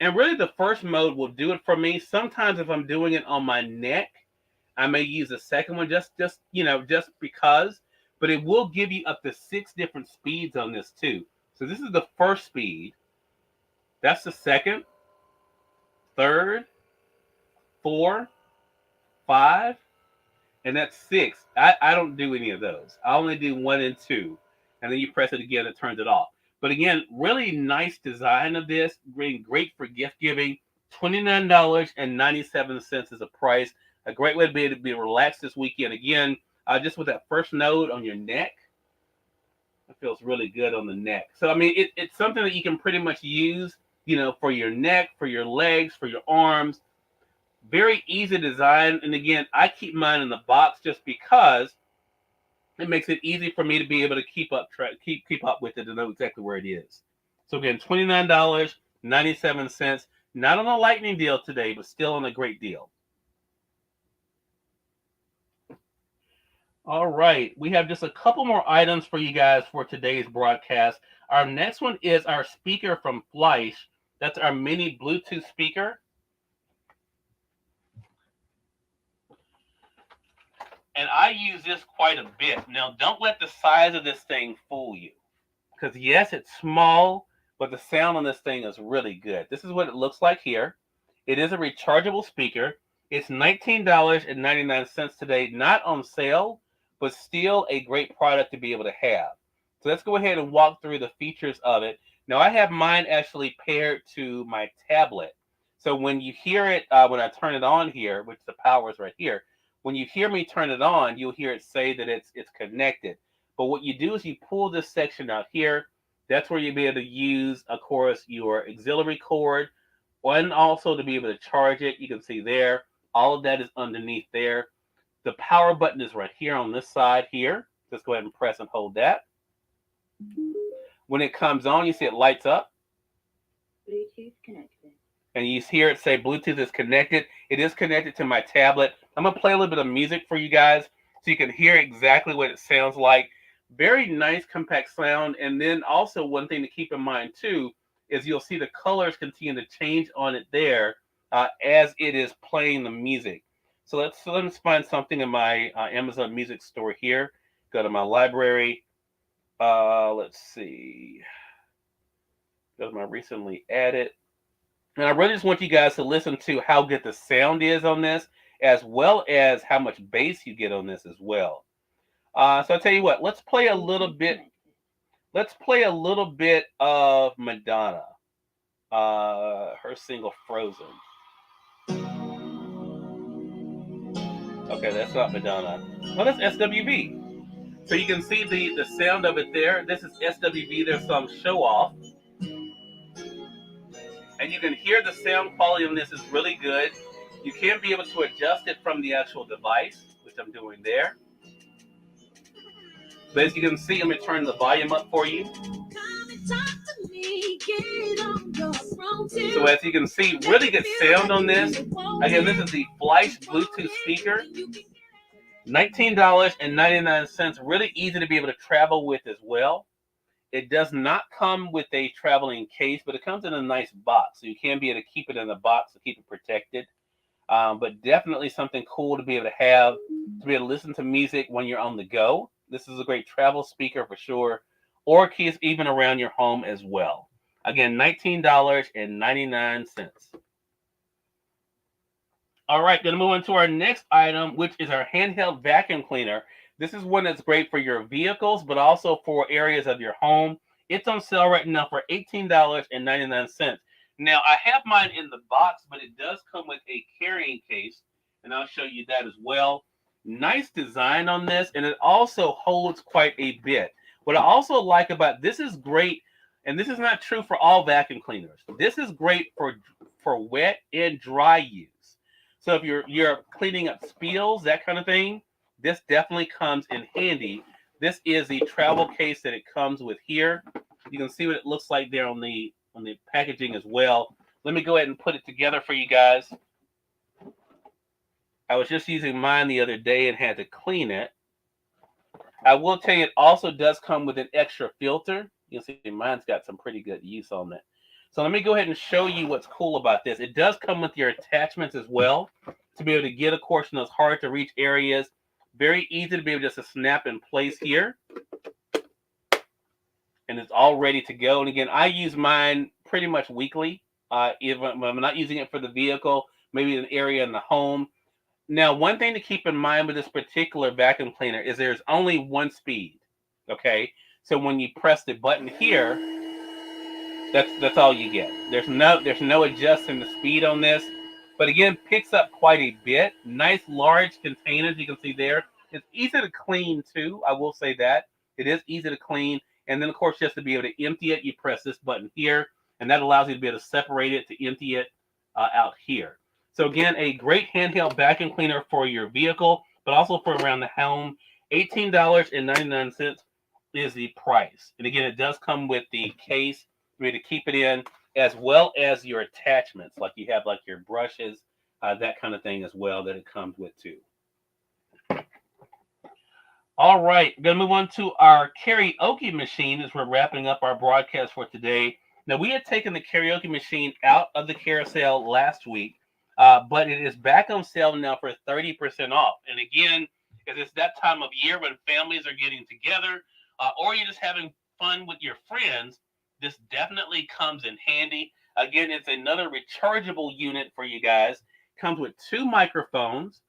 And really the first mode will do it for me. Sometimes if I'm doing it on my neck, I may use a second one just because. But it will give you up to 6 different speeds on this too. So this is the first speed. That's the second, third, 4, 5, and that's 6. I don't do any of those. I only do 1 and 2. And then you press it again, it turns it off. But again, really nice design of this. Great for gift giving. $29.97 is the price. A great way to be able to be relaxed this weekend. Again, just with that first node on your neck, it feels really good on the neck. So, I mean, it's something that you can pretty much use, for your neck, for your legs, for your arms. Very easy design. And again, I keep mine in the box just because it makes it easy for me to be able to keep up with it and know exactly where it is. So again, $29.97. Not on a lightning deal today, but still on a great deal. All right, we have just a couple more items for you guys for today's broadcast. Our next one is our speaker from Fleisch. That's our mini Bluetooth speaker. And I use this quite a bit. Now, don't let the size of this thing fool you. Because yes, it's small, but the sound on this thing is really good. This is what it looks like here. It is a rechargeable speaker. It's $19.99 today, not on sale, but still a great product to be able to have. So let's go ahead and walk through the features of it. Now, I have mine actually paired to my tablet. So when you hear it, when I turn it on here, which the power is right here, when you hear me turn it on, you'll hear it say that it's connected. But what you do is you pull this section out here. That's where you'll be able to use, of course, your auxiliary cord, and also to be able to charge it. You can see there, all of that is underneath there. The power button is right here on this side here. Just go ahead and press and hold that. When it comes on, you see it lights up. Bluetooth connected. And you hear it say Bluetooth is connected. It is connected to my tablet. I'm going to play a little bit of music for you guys so you can hear exactly what it sounds like. Very nice, compact sound. And then also one thing to keep in mind, too, is you'll see the colors continue to change on it there as it is playing the music. So let's find something in my Amazon Music store here. Go to my library. Let's see. Go to my recently added. And I really just want you guys to listen to how good the sound is on this, as well as how much bass you get on this as well. So I'll tell you what, let's play a little bit. Let's play a little bit of Madonna, her single Frozen. Okay, that's not Madonna. Oh, that's SWV. So you can see the sound of it there. This is SWV, their song Show Off. And you can hear the sound quality on this is really good. You can be able to adjust it from the actual device, which I'm doing there. But as you can see, let me turn the volume up for you. So as you can see, really good sound on this. Again, this is the Fleisch Bluetooth speaker. $19.99. Really easy to be able to travel with as well. It does not come with a traveling case, but it comes in a nice box. So you can be able to keep it in the box to keep it protected. But definitely something cool to be able to have, to be able to listen to music when you're on the go. This is a great travel speaker for sure, or keys even around your home as well. Again, $19.99. All right, going to move on to our next item, which is our handheld vacuum cleaner. This is one that's great for your vehicles, but also for areas of your home. It's on sale right now for $18.99. Now, I have mine in the box, but it does come with a carrying case, and I'll show you that as well. Nice design on this, and it also holds quite a bit. What I also like about this is great, and this is not true for all vacuum cleaners. This is great for wet and dry use. So if you're cleaning up spills, that kind of thing, this definitely comes in handy. This is the travel case that it comes with here. You can see what it looks like there on the packaging as well. Let me go ahead and put it together for you guys. I was just using mine the other day and had to clean it. I will tell you, it also does come with an extra filter. You can see mine's got some pretty good use on it. So let me go ahead and show you what's cool about this. It does come with your attachments as well to be able to get, of course, in those hard to reach areas. Very easy to be able just to snap in place here. And it's all ready to go. And again, I use mine pretty much weekly. If I'm not using it for the vehicle, maybe an area in the home. Now, one thing to keep in mind with this particular vacuum cleaner is there's only one speed. Okay, so when you press the button here, that's all you get. There's no adjusting the speed on this, but again, picks up quite a bit. Nice large containers you can see there. It's easy to clean too. I will say that it is easy to clean. And then of course, just to be able to empty it, you press this button here, and that allows you to be able to separate it to empty it out here. So again, a great handheld vacuum cleaner for your vehicle, but also for around the home. $18.99 is the price. And again, it does come with the case to keep it in, as well as your attachments, like you have like your brushes, that kind of thing as well that it comes with too. All right, going to move on to our karaoke machine as we're wrapping up our broadcast for today. Now, we had taken the karaoke machine out of the carousel last week, but it is back on sale now for 30% off. And again, if it's that time of year when families are getting together, or you're just having fun with your friends, this definitely comes in handy. Again, it's another rechargeable unit for you guys. Comes with 2 microphones.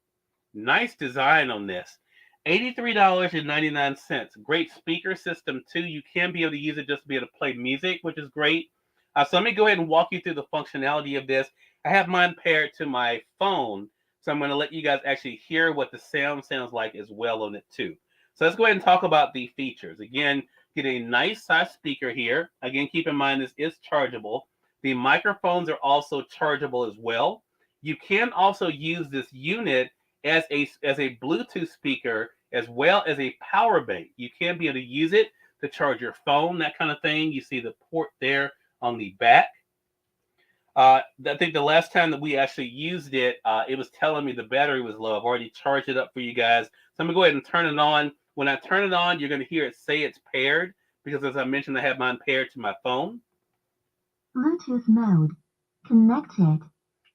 Nice design on this. $83.99. Great speaker system too. You can be able to use it just to be able to play music, which is great. So let me go ahead and walk you through the functionality of this. I have mine paired to my phone, so I'm going to let you guys actually hear what the sound sounds like as well on it too. So let's go ahead and talk about the features. Again, get a nice size speaker here. Again, keep in mind this is chargeable. The microphones are also chargeable as well. You can also use this unit as a Bluetooth speaker as well as a power bank. You can be able to use it to charge your phone, that kind of thing. You see the port there on the back. I think the last time that we actually used it, it was telling me the battery was low. I've already charged it up for you guys. So I'm going to go ahead and turn it on. When I turn it on, you're going to hear it say it's paired because, as I mentioned, I have mine paired to my phone. Bluetooth mode. Connected.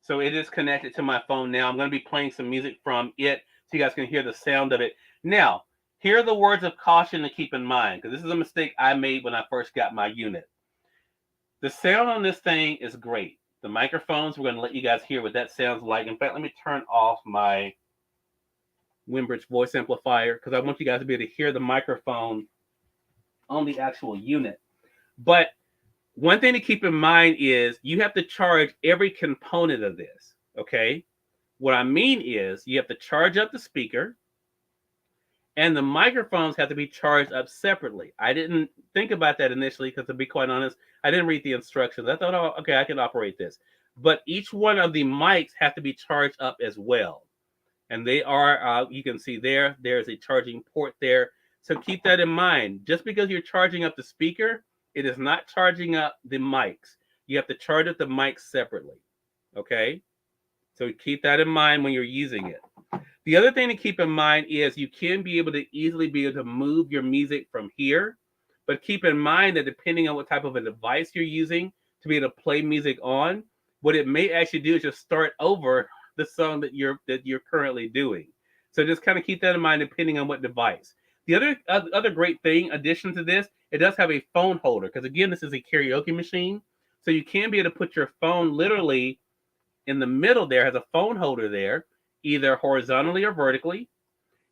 So it is connected to my phone now. I'm going to be playing some music from it so you guys can hear the sound of it. Now, here are the words of caution to keep in mind, because this is a mistake I made when I first got my unit. The sound on this thing is great. The microphones, we're going to let you guys hear what that sounds like. In fact, let me turn off my Wimbridge voice amplifier because I want you guys to be able to hear the microphone on the actual unit. But one thing to keep in mind is you have to charge every component of this, okay? What I mean is you have to charge up the speaker, and the microphones have to be charged up separately. I didn't think about that initially because, to be quite honest, I didn't read the instructions. I thought, oh, okay, I can operate this. But each one of the mics have to be charged up as well. And they are, you can see there's a charging port there. So keep that in mind. Just because you're charging up the speaker, it is not charging up the mics. You have to charge up the mics separately, okay? So keep that in mind when you're using it. The other thing to keep in mind is you can be able to easily be able to move your music from here, but keep in mind that depending on what type of a device you're using to be able to play music on, what it may actually do is just start over the song that you're currently doing. So just kind of keep that in mind depending on what device. The other great thing, addition to this, it does have a phone holder because again, this is a karaoke machine, so you can be able to put your phone literally in the middle. There has a phone holder there, either horizontally or vertically.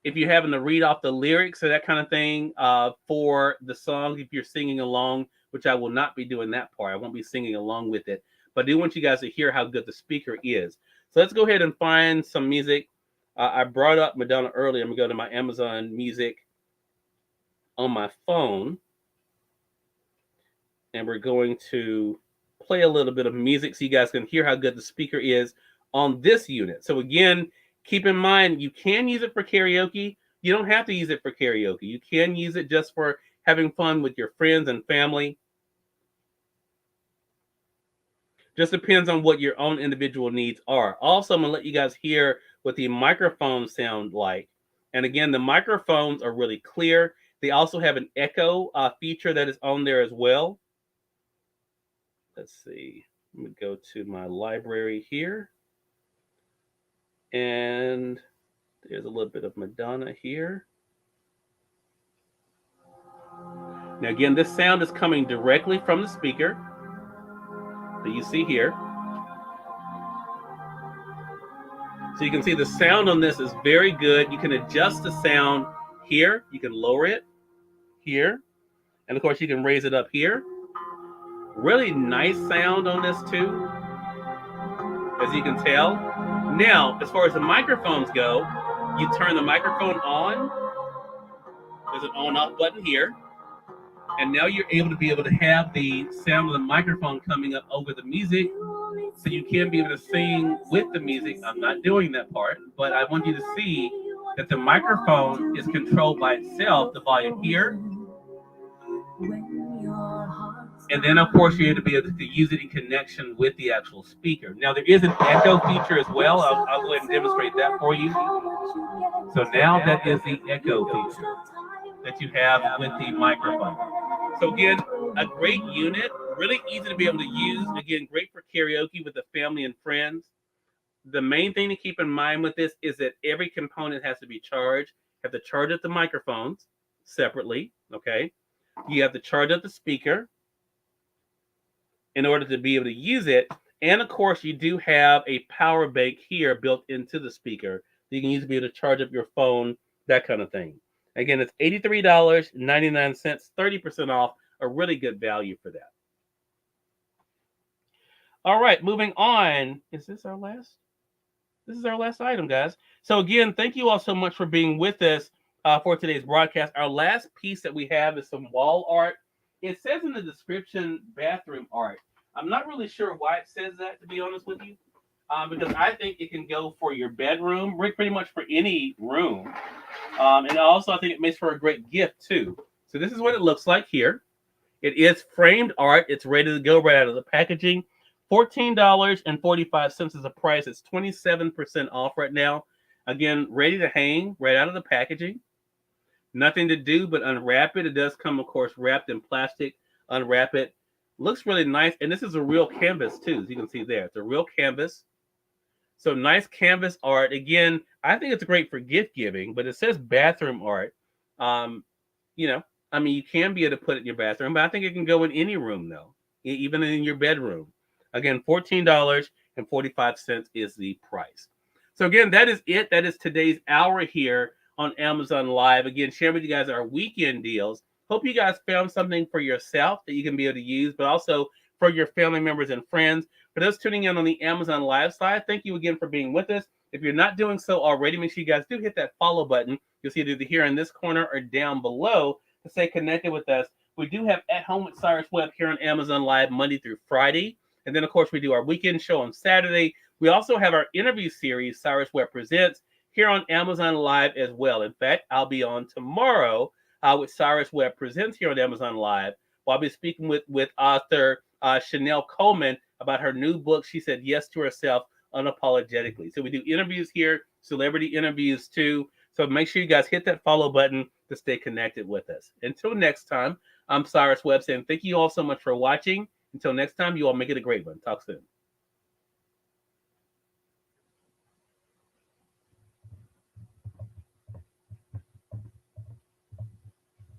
If you're having to read off the lyrics or that kind of thing for the song, if you're singing along, which I will not be doing that part, I won't be singing along with it, but I do want you guys to hear how good the speaker is. So let's go ahead and find some music. I brought up Madonna earlier. I'm gonna go to my Amazon Music on my phone, and we're going to play a little bit of music so you guys can hear how good the speaker is on this unit. So again, keep in mind, you can use it for karaoke. You don't have to use it for karaoke. You can use it just for having fun with your friends and family. Just depends on what your own individual needs are. Also, I'm going to let you guys hear what the microphones sound like. And again, the microphones are really clear. They also have an echo feature that is on there as well. Let's see. Let me go to my library here. And there's a little bit of Madonna here. Now, again, this sound is coming directly from the speaker that you see here. So you can see the sound on this is very good. You can adjust the sound here. You can lower it here. And of course, you can raise it up here. Really nice sound on this too, as you can tell. Now, as far as the microphones go, you turn the microphone on. There's an on-off button here. And now you're able to have the sound of the microphone coming up over the music, so you can be able to sing with the music. I'm not doing that part, but I want you to see that the microphone is controlled by itself, the volume here. And then, of course, you're able to use it in connection with the actual speaker. Now, there is an echo feature as well. I'll go ahead and demonstrate that for you. So now that is the echo feature that you have with the microphone. So again, a great unit, really easy to be able to use. Again, great for karaoke with the family and friends. The main thing to keep in mind with this is that every component has to be charged. You have to charge up the microphones separately, okay? You have to charge up the speaker in order to be able to use it. And of course, you do have a power bank here built into the speaker that you can use to be able to charge up your phone, that kind of thing. Again, it's $83.99, 30% off, a really good value for that. All right, moving on. Is this our last? This is our last item, guys. So again, thank you all so much for being with us for today's broadcast. Our last piece that we have is some wall art. It says in the description, bathroom art. I'm not really sure why it says that, to be honest with you, because I think it can go for your bedroom, pretty much for any room. And also, I think it makes for a great gift, too. So this is what it looks like here. It is framed art. It's ready to go right out of the packaging. $14.45 is the price. It's 27% off right now. Again, ready to hang right out of the packaging. Nothing to do but unwrap it. It does come, of course, wrapped in plastic. Unwrap it. Looks really nice. And this is a real canvas, too, as you can see there. It's a real canvas. So nice canvas art. Again, I think it's great for gift giving, but it says bathroom art. You can be able to put it in your bathroom, but I think it can go in any room, though, even in your bedroom. Again, $14.45 is the price. So again, that is it. That is today's hour here on Amazon Live. Again, sharing with you guys our weekend deals. Hope you guys found something for yourself that you can be able to use, but also for your family members and friends. For those tuning in on the Amazon Live side, thank you again for being with us. If you're not doing so already, make sure you guys do hit that follow button. You'll see it either here in this corner or down below to stay connected with us. We do have At Home with Cyrus Webb here on Amazon Live Monday through Friday. And then, of course, we do our weekend show on Saturday. We also have our interview series, Cyrus Webb Presents, here on Amazon Live as well. In fact, I'll be on tomorrow with Cyrus Webb Presents here on Amazon Live. I'll be speaking with author Chanel Coleman about her new book, She Said Yes to Herself, unapologetically. So we do interviews here, celebrity interviews too. So make sure you guys hit that follow button to stay connected with us. Until next time, I'm Cyrus Webb saying thank you all so much for watching. Until next time, you all make it a great one. Talk soon.